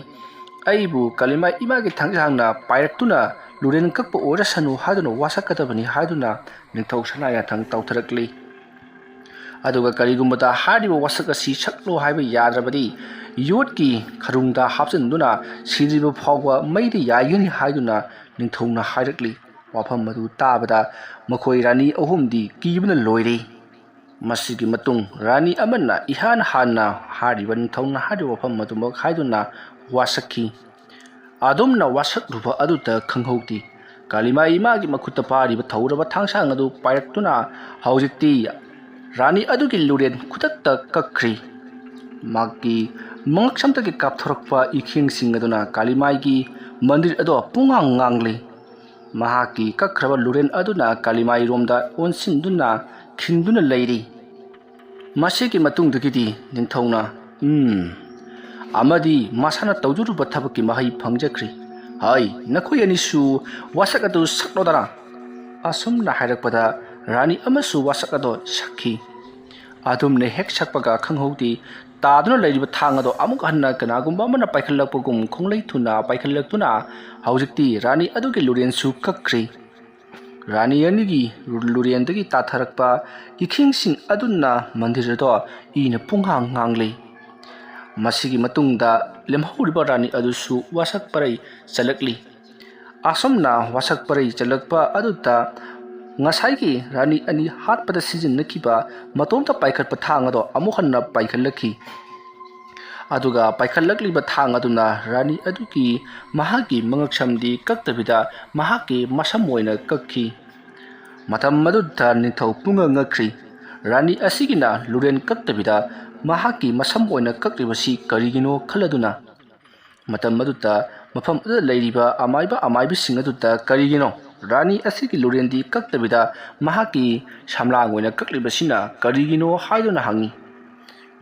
ꯑꯩꯕꯨ ꯀꯥꯂꯤꯃꯥꯏ ꯏꯃꯥꯒꯤ ꯊꯥꯡꯖꯥꯡꯅ ꯄꯥꯏꯔꯛꯇꯨꯅ ꯂꯨꯔꯦꯟ ꯀꯛꯄ ꯑꯣꯏꯔꯁꯅꯨ ꯍꯥꯏꯗꯨꯅ ꯋꯥꯁꯛꯀꯗꯕꯅꯤ ꯍꯥꯏꯗꯨꯅ ꯅꯤꯡꯊꯧ ꯁꯅꯥꯌꯥꯊꯪ ꯇꯧꯊꯔꯛꯂꯤ꯫ ꯑꯗꯨꯒ ꯀꯔꯤꯒꯨꯝꯕꯗ ꯍꯥꯏꯔꯤꯕ ꯋꯥꯁꯛ ꯑꯁꯤ ꯁꯛꯂꯣ ꯍꯥꯏꯕ ꯌꯥꯗ꯭ꯔꯕꯗꯤ ꯌꯣꯠꯀꯤ ꯈꯔꯨꯡꯗ ꯍꯥꯞꯆꯤꯟꯗꯨꯅ ꯁꯤꯗ꯭ꯔꯤꯕ ꯐꯥꯎꯕ ꯃꯩꯗ ꯌꯥꯏꯒꯅꯤ ꯍꯥꯏꯗꯨꯅ ꯅꯤꯡꯊꯧꯅ ꯍꯥꯏꯔꯛꯂꯤ꯫ ꯋꯥꯐꯝ ꯑꯗꯨ ꯇꯥꯕꯗ ꯃꯈꯣꯏ ꯔꯥꯅꯤ ꯑꯍꯨꯝꯗꯤ ꯀꯤꯕꯅ ꯂꯣꯏꯔꯦ꯫ ꯃꯁꯤꯒꯤ ꯃꯇꯨꯡ ꯔꯥꯅꯤ ꯑꯃꯅ ꯏꯍꯥꯟ ꯍꯥꯟꯅ ꯍꯥꯏꯔꯤꯕ ꯅꯤꯡꯊꯧꯅ ꯍꯥꯏꯔꯤꯕ ꯋꯥꯐꯝ ꯑꯗꯨꯃꯛ ꯍꯥꯏꯗꯨꯅ ꯋꯥꯁꯛꯈꯤ꯫ ꯑꯗꯨꯝꯅ ꯋꯥꯁꯛꯂꯨꯕ ꯑꯗꯨꯗ ꯈꯪꯍꯧꯗꯦ ꯀꯥꯂꯤꯃꯥꯏ ꯏꯃꯥꯒꯤ ꯃꯈꯨꯠꯇ ꯄꯥꯔꯤꯕ ꯊꯧꯔꯕ ꯊꯥꯡꯁꯥꯡ ꯑꯗꯨ ꯄꯥꯏꯔꯛꯇꯨꯅ ꯍꯧꯖꯤꯛꯇꯤ ꯔꯥꯅꯤ ꯑꯗꯨꯒꯤ ꯂꯨꯔꯦꯟ ꯈꯨꯗꯛꯇ ꯀꯛꯈ꯭ꯔꯤ꯫ ꯃꯍꯥꯛꯀꯤ ꯃꯉꯛꯁꯝꯗꯒꯤ ꯀꯥꯞꯊꯣꯔꯛꯄ ꯏꯈꯦꯡꯁꯤꯡ ꯑꯗꯨꯅ ꯀꯥꯂꯤꯃꯥꯏꯒꯤ ꯃꯟꯗꯤꯔ ꯑꯗꯣ ꯄꯨꯡꯉꯥꯡ ꯉꯥꯡꯂꯤ꯫ ꯃꯍꯥꯛꯀꯤ ꯀꯛꯈ꯭ꯔꯕ ꯂꯨꯔꯦꯟ ꯑꯗꯨꯅ ꯀꯥꯂꯤꯃꯥꯏꯔꯣꯝꯗ ꯑꯣꯟꯁꯤꯟꯗꯨꯅ ꯈꯤꯟꯗꯨꯅ ꯂꯩꯔꯤ꯫ ꯃꯁꯤꯒꯤ ꯃꯇꯨꯡꯗꯒꯤꯗꯤ ꯅꯤꯡꯊꯧꯅ ꯑꯃꯗꯤ ꯃꯁꯥꯅ ꯇꯧꯖꯔꯨꯕ ꯊꯕꯛꯀꯤ ꯃꯍꯩ ꯐꯪꯖꯈ꯭ꯔꯤ꯫ ꯍꯩ, ꯅꯈꯣꯏ ꯑꯅꯤꯁꯨ ꯋꯥꯁꯛ ꯑꯗꯨ ꯁꯛꯂꯣꯗꯅ꯫ ꯑꯁꯨꯝꯅ ꯍꯥꯏꯔꯛꯄꯗ ꯔꯥꯅꯤ ꯑꯃꯁꯨ ꯋꯥꯁꯛ ꯑꯗꯣ ꯁꯛꯈꯤ꯫ ꯑꯗꯨꯝꯅ ꯍꯦꯛ ꯁꯛꯄꯒ ꯈꯪꯍꯧꯗꯦ ꯇꯥꯗꯨꯅ ꯂꯩꯔꯤꯕ ꯊꯥꯡ ꯑꯗꯣ ꯑꯃꯨꯛ ꯍꯟꯅ ꯀꯅꯥꯒꯨꯝꯕ ꯑꯃꯅ ꯄꯥꯏꯈꯠꯂꯛꯄꯒꯨꯝ ꯈꯣꯡꯂꯩ ꯊꯨꯅ ꯄꯥꯏꯈꯠꯂꯛꯇꯨꯅ ꯍꯧꯖꯤꯛꯇꯤ ꯔꯥꯅꯤ ꯑꯗꯨꯒꯤ ꯂꯨꯔꯦꯟꯁꯨ ꯀꯛꯈ꯭ꯔꯤ꯫ ꯔꯥꯅꯤ ꯑꯅꯤꯒꯤ ꯂꯨꯔꯦꯟꯗꯒꯤ ꯇꯥꯊꯔꯛꯄ ꯏꯈꯦꯡꯁꯤꯡ ꯑꯗꯨꯅ ꯃꯟꯗꯤꯔ ꯑꯗꯣ ꯏꯅ ꯄꯨꯡꯉꯥꯡ ꯉꯥꯡꯂꯤ꯫ ꯃꯁꯤꯒꯤ ꯃꯇꯨꯡꯗ ꯂꯦꯝꯍꯧꯔꯤꯕ ꯔꯥꯅꯤ ꯑꯗꯨꯁꯨ ꯋꯥꯁꯛ ꯄꯔꯩ ꯆꯜꯂꯛꯂꯤ꯫ ꯑꯁꯨꯝꯅ ꯋꯥꯁꯛ ꯄꯔꯩ ꯆꯜꯂꯛꯄ ꯑꯗꯨꯗ ꯉꯁꯥꯏꯒꯤ ꯔꯥꯅꯤ ꯑꯅꯤ ꯍꯥꯠꯄꯗ ꯁꯤꯖꯤꯟꯅꯈꯤꯕ ꯃꯇꯣꯝꯇ ꯄꯥꯏꯈꯠꯄ ꯊꯥꯡ ꯑꯗꯣ ꯑꯃꯨꯛ ꯍꯟꯅ ꯄꯥꯏꯈꯠꯂꯛꯈꯤ꯫ ꯑꯗꯨꯒ ꯄꯥꯏꯈꯠꯂꯛꯂꯤꯕ ꯊꯥꯡ ꯑꯗꯨꯅ ꯔꯥꯅꯤ ꯑꯗꯨꯒꯤ ꯃꯍꯥꯛꯀꯤ ꯃꯉꯛꯁꯝꯗꯤ ꯀꯛꯇꯕꯤꯗ ꯃꯍꯥꯛꯀꯤ ꯃꯁꯝ ꯑꯣꯏꯅ ꯀꯛꯈꯤ꯫ ꯃꯇꯝ ꯑꯗꯨꯗ ꯅꯤꯡꯊꯧ ꯄꯨꯡꯉꯛ ꯉꯛꯈ꯭ꯔꯤ꯫ ꯔꯥꯅꯤ ꯑꯁꯤꯒꯤꯅ ꯂꯨꯔꯦꯟ ꯀꯛꯇꯕꯤꯗ ꯃꯍꯥꯛꯀꯤ ꯃꯁꯝ ꯑꯣꯏꯅ ꯀꯛꯂꯤꯕꯁꯤ ꯀꯔꯤꯒꯤꯅꯣ ꯈꯜꯂꯗꯨꯅ ꯃꯇꯝ ꯑꯗꯨꯗ ꯃꯐꯝ ꯑꯗꯨꯗ ꯂꯩꯔꯤꯕ ꯑꯃꯥꯏꯕꯁꯤꯡ ꯑꯗꯨꯗ ꯀꯔꯤꯒꯤꯅꯣ ꯔꯥꯅꯤ ꯑꯁꯤꯒꯤ ꯂꯨꯔꯦꯟꯗꯤ ꯀꯛꯇꯕꯤꯗ ꯃꯍꯥꯛꯀꯤ ꯁꯝꯂꯥꯡ ꯑꯣꯏꯅ ꯀꯛꯂꯤꯕꯁꯤꯅ ꯀꯔꯤꯒꯤꯅꯣ ꯍꯥꯏꯗꯨꯅ ꯍꯪꯉꯤ꯫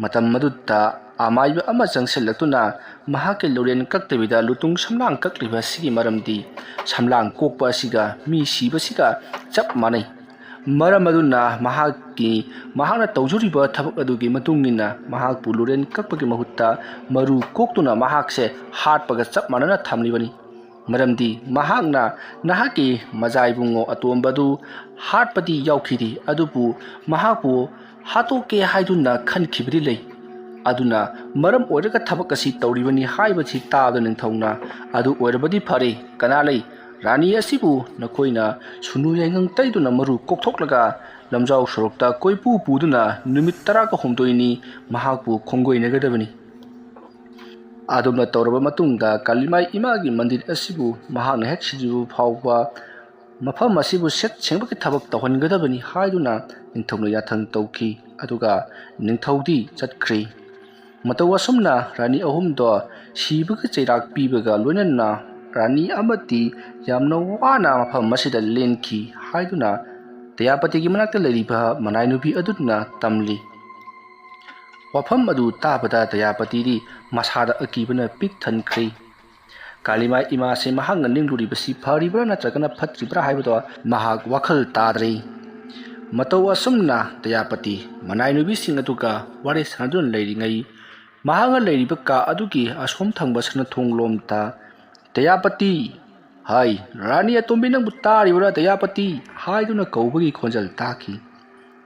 ꯃꯇꯝ ꯑꯗꯨꯗ ꯑꯃꯥꯏꯕ ꯑꯃ ꯆꯪꯁꯤꯜꯂꯛꯇꯨꯅ ꯃꯍꯥꯛꯀꯤ ꯂꯨꯔꯦꯟ ꯀꯛꯇꯕꯤꯗ ꯂꯨꯇꯨꯡ ꯁꯝꯂꯥꯡ ꯀꯛꯂꯤꯕ ꯑꯁꯤꯒꯤ ꯃꯔꯝꯗꯤ ꯁꯝꯂꯥꯡ ꯀꯣꯛꯄ ꯑꯁꯤꯒ ꯃꯤ ꯁꯤꯕꯁꯤꯒ ꯆꯞ ꯃꯥꯟꯅꯩ꯫ ꯃꯔꯝ ꯑꯗꯨꯅ ꯃꯍꯥꯛꯅ ꯇꯧꯖꯔꯤꯕ ꯊꯕꯛ ꯑꯗꯨꯒꯤ ꯃꯇꯨꯡꯏꯟꯅ ꯃꯍꯥꯛꯄꯨ ꯂꯨꯔꯦꯟ ꯀꯛꯄꯒꯤ ꯃꯍꯨꯠꯇ ꯃꯔꯨ ꯀꯣꯛꯇꯨꯅ ꯃꯍꯥꯛꯁꯦ ꯍꯥꯠꯄꯒ ꯆꯞ ꯃꯥꯟꯅꯅ ꯊꯝꯂꯤꯕꯅꯤ꯫ ꯃꯔꯝꯗꯤ ꯃꯍꯥꯛꯅ ꯅꯍꯥꯛꯀꯤ ꯃꯖꯥꯏꯕꯨꯡꯉꯣ ꯑꯇꯣꯝꯕꯗꯨ ꯍꯥꯠꯄꯗꯤ ꯌꯥꯎꯈꯤꯗꯦ, ꯑꯗꯨꯕꯨ ꯃꯍꯥꯛꯄꯨ ꯍꯥꯠꯇꯣꯛꯀꯦ ꯍꯥꯏꯗꯨꯅ ꯈꯟꯈꯤꯕꯗꯤ ꯂꯩ꯫ ꯑꯗꯨꯅ ꯃꯔꯝ ꯑꯣꯏꯔꯒ ꯊꯕꯛ ꯑꯁꯤ ꯇꯧꯔꯤꯕꯅꯤ ꯍꯥꯏꯕꯁꯤ ꯇꯥꯕꯗ ꯅꯤꯡꯊꯧꯅ ꯑꯗꯨ ꯑꯣꯏꯔꯕꯗꯤ ꯐꯔꯦ, ꯀꯅꯥ ꯂꯩ ꯔꯥꯅꯤ ꯑꯁꯤꯕꯨ ꯅꯈꯣꯏꯅ ꯁꯨꯅꯨ ꯌꯥꯏꯉꯪ ꯇꯩꯗꯨꯅ ꯃꯔꯨ ꯀꯣꯛꯊꯣꯛꯂꯒ ꯂꯝꯖꯥꯎ ꯁꯣꯔꯣꯛꯇ ꯀꯣꯏꯄꯨ ꯄꯨꯗꯨꯅ ꯅꯨꯃꯤꯠ 19ꯅꯤ ꯃꯍꯥꯛꯄꯨ ꯈꯣꯡꯒꯣꯏꯅꯒꯗꯕꯅꯤ꯫ ꯑꯗꯨꯝꯅ ꯇꯧꯔꯕ ꯃꯇꯨꯡꯗ ꯀꯥꯂꯤꯃꯥꯏ ꯏꯃꯥꯒꯤ ꯃꯟꯗꯤꯔ ꯑꯁꯤꯕꯨ ꯃꯍꯥꯛꯅ ꯍꯦꯛ ꯁꯤꯗ꯭ꯔꯤꯕ ꯐꯥꯎꯕ ꯃꯐꯝ ꯑꯁꯤꯕꯨ ꯁꯦꯠ ꯁꯦꯡꯕꯒꯤ ꯊꯕꯛ ꯇꯧꯍꯟꯒꯗꯕꯅꯤ ꯍꯥꯏꯗꯨꯅ ꯅꯤꯡꯊꯧꯅ ꯌꯥꯊꯪ ꯇꯧꯈꯤ ꯑꯗꯨꯒ ꯅꯤꯡꯊꯧꯗꯤ ꯆꯠꯈ꯭ꯔꯤ꯫ ꯃꯇꯧ ꯑꯁꯨꯝꯅ ꯔꯥꯅꯤ ꯑꯍꯨꯝꯗꯣ ꯁꯤꯕꯒꯤ ꯆꯩꯔꯥꯛ ꯄꯤꯕꯒ ꯂꯣꯏꯅꯅ ꯔꯥꯅꯤ ꯑꯃꯗꯤ ꯌꯥꯝꯅ ꯋꯥꯅ ꯃꯐꯝ ꯑꯁꯤꯗ ꯂꯦꯟꯈꯤ ꯍꯥꯏꯗꯨꯅ ꯗꯌꯥꯄꯇꯤꯒꯤ ꯃꯅꯥꯛꯇ ꯂꯩꯔꯤꯕ ꯃꯅꯥꯏꯅꯨꯕꯤ ꯑꯗꯨꯅ ꯇꯝꯂꯤ꯫ ꯋꯥꯐꯝ ꯑꯗꯨ ꯇꯥꯕꯗ ꯗꯌꯥꯄꯇꯤꯗꯤ ꯃꯁꯥꯗ ꯑꯀꯤꯕꯅ ꯄꯤꯛ ꯊꯟꯈ꯭ꯔꯤ꯫ ꯀꯥꯂꯤꯃꯥꯏ ꯏꯃꯥꯁꯦ ꯃꯍꯥꯛꯅ ꯅꯤꯡꯂꯨꯔꯤꯕꯁꯤ ꯐꯔꯤꯕ꯭ꯔꯥ ꯅꯠꯇ꯭ꯔꯒꯅ ꯐꯠꯇ꯭ꯔꯤꯕ꯭ꯔꯥ ꯍꯥꯏꯕꯗꯣ ꯃꯍꯥꯛ ꯋꯥꯈꯜ ꯇꯥꯗ꯭ꯔꯤ꯫ ꯃꯇꯧ ꯑꯁꯨꯝꯅ ꯗꯌꯥꯄꯇꯤ ꯃꯅꯥꯏꯅꯨꯕꯤꯁꯤꯡ ꯑꯗꯨꯒ ꯋꯥꯔꯤ ꯁꯥꯅꯗꯨꯅ ꯂꯩꯔꯤꯉꯩ ꯃꯍꯥꯛꯅ ꯂꯩꯔꯤꯕ ꯀꯥ ꯑꯗꯨꯒꯤ ꯑꯁꯣꯝ ꯊꯪꯕ ꯁꯅꯊꯣꯡꯂꯣꯝꯗ "ꯗꯌꯥꯄꯇꯤ! ꯍꯥꯏ ꯔꯥꯅꯤ ꯑꯇꯣꯝꯕꯤ, ꯅꯪꯕꯨ ꯇꯥꯔꯤꯕ꯭ꯔꯥ ꯗꯌꯥꯄꯇꯤ?" ꯍꯥꯏꯗꯨꯅ ꯀꯧꯕꯒꯤ ꯈꯣꯟꯖꯦꯜ ꯇꯥꯈꯤ꯫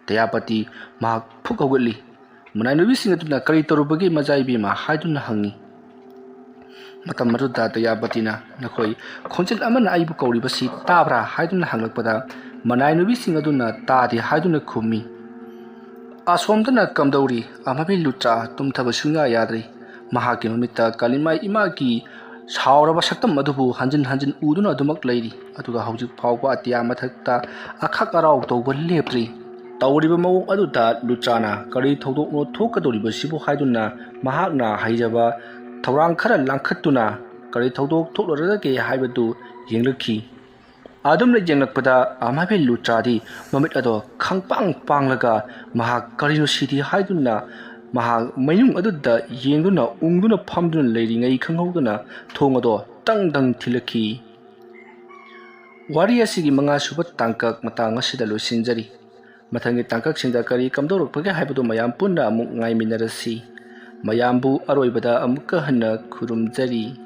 ꯗꯌꯥꯄꯇꯤ ꯃꯍꯥꯛ ꯐꯨꯛ ꯍꯧꯒꯠꯂꯤ꯫ ꯃꯅꯥꯏꯅꯨꯕꯤꯁꯤꯡ ꯑꯗꯨꯅ ꯀꯔꯤ ꯇꯧꯔꯨꯕꯒꯦ ꯃꯆꯥꯏꯕꯦꯝꯃ ꯍꯥꯏꯗꯨꯅ ꯍꯪꯉꯤ꯫ ꯃꯇꯝ ꯑꯗꯨꯗ ꯗꯌꯥꯄꯇꯤꯅ "ꯅꯈꯣꯏ ꯈꯣꯟꯖꯦꯜ ꯑꯃꯅ ꯑꯩꯕꯨ ꯀꯧꯔꯤꯕꯁꯤ ꯇꯥꯕ꯭ꯔꯥ?" ꯍꯥꯏꯗꯨꯅ ꯍꯪꯂꯛꯄꯗ ꯃꯅꯥꯏꯅꯨꯕꯤꯁꯤꯡ ꯑꯗꯨꯅ ꯇꯥꯗꯦ ꯍꯥꯏꯗꯨꯅ ꯈꯨꯝꯃꯤ꯫ ꯑꯁꯣꯝꯗꯅ ꯀꯝꯗꯧꯔꯤ? ꯑꯃꯥꯏꯕꯤ ꯂꯨꯇ꯭ꯔꯥ ꯇꯨꯝꯊꯕ ꯁꯨꯡꯌꯥ ꯌꯥꯗ꯭ꯔꯤ꯫ ꯃꯍꯥꯛꯀꯤ ꯃꯃꯤꯠꯇ ꯀꯥꯂꯤꯃꯥꯏ ꯏꯃꯥꯒꯤ ꯁꯥꯎꯔꯕ ꯁꯛꯇꯝ ꯑꯗꯨꯕꯨ ꯍꯟꯖꯤꯟ ꯍꯟꯖꯤꯟ ꯎꯗꯨꯅ ꯑꯗꯨꯃꯛ ꯂꯩꯔꯤ ꯑꯗꯨꯒ ꯍꯧꯖꯤꯛ ꯐꯥꯎꯕ ꯑꯇꯤꯌꯥ ꯃꯊꯛꯇ ꯑꯈꯥꯛ ꯑꯔꯥꯎ ꯇꯧꯕ ꯂꯦꯞꯇ꯭ꯔꯤ꯫ ꯇꯧꯔꯤꯕ ꯃꯑꯣꯡ ꯑꯗꯨꯗ ꯂꯨꯇ꯭ꯔꯥꯅ ꯀꯔꯤ ꯊꯧꯗꯣꯛꯅꯣ ꯊꯣꯛꯀꯗꯧꯔꯤꯕꯁꯤꯕꯨ ꯍꯥꯏꯗꯨꯅ ꯃꯍꯥꯛꯅ ꯍꯩꯖꯕ ꯊꯧꯔꯥꯡ ꯈꯔ ꯂꯥꯡꯈꯠꯇꯨꯅ ꯀꯔꯤ ꯊꯧꯗꯣꯛ ꯊꯣꯛꯂꯔꯒꯦ ꯍꯥꯏꯕꯗꯨ ꯌꯦꯡꯂꯛꯈꯤ꯫ ꯑꯗꯨꯝꯅ ꯌꯦꯡꯂꯛꯄꯗ ꯑꯃꯥꯏꯕꯤ ꯂꯨꯇ꯭ꯔꯥꯗꯤ ꯃꯃꯤꯠ ꯑꯗꯣ ꯈꯪꯄꯥꯡ ꯄꯥꯡꯂꯒ ꯃꯍꯥꯛ ꯀꯔꯤꯅꯣ ꯁꯤꯗꯤ ꯍꯥꯏꯗꯨꯅ ꯃꯍꯥꯛ ꯃꯌꯨꯡ ꯑꯗꯨꯗ ꯌꯦꯡꯗꯨꯅ ꯎꯪꯗꯨꯅ ꯐꯝꯗꯨꯅ ꯂꯩꯔꯤꯉꯩ ꯈꯪꯍꯧꯗꯅ ꯊꯣꯡ ꯑꯗꯣ ꯇꯪ ꯇꯪ ꯊꯤꯜꯂꯛꯈꯤ꯫ ꯋꯥꯔꯤ ꯑꯁꯤꯒꯤ 5ꯁꯨꯕ ꯇꯥꯡꯀꯛ ꯃꯇꯥꯡ ꯑꯁꯤꯗ ꯂꯣꯏꯁꯤꯟꯖꯔꯤ꯫ ꯃꯊꯪꯒꯤ ꯇꯥꯡꯀꯛꯁꯤꯡꯗ ꯀꯔꯤ ꯀꯝꯗꯧꯔꯛꯄꯒꯦ ꯍꯥꯏꯕꯗꯨ ꯃꯌꯥꯝ ꯄꯨꯟꯅ ꯑꯃꯨꯛ ꯉꯥꯏꯃꯤꯟꯅꯔꯁꯤ꯫ ꯃꯌꯥꯝꯕꯨ ꯑꯔꯣꯏꯕꯗ ꯑꯃꯨꯛꯀ ꯍꯟꯅ ꯈꯨꯔꯨꯝꯖꯔꯤ꯫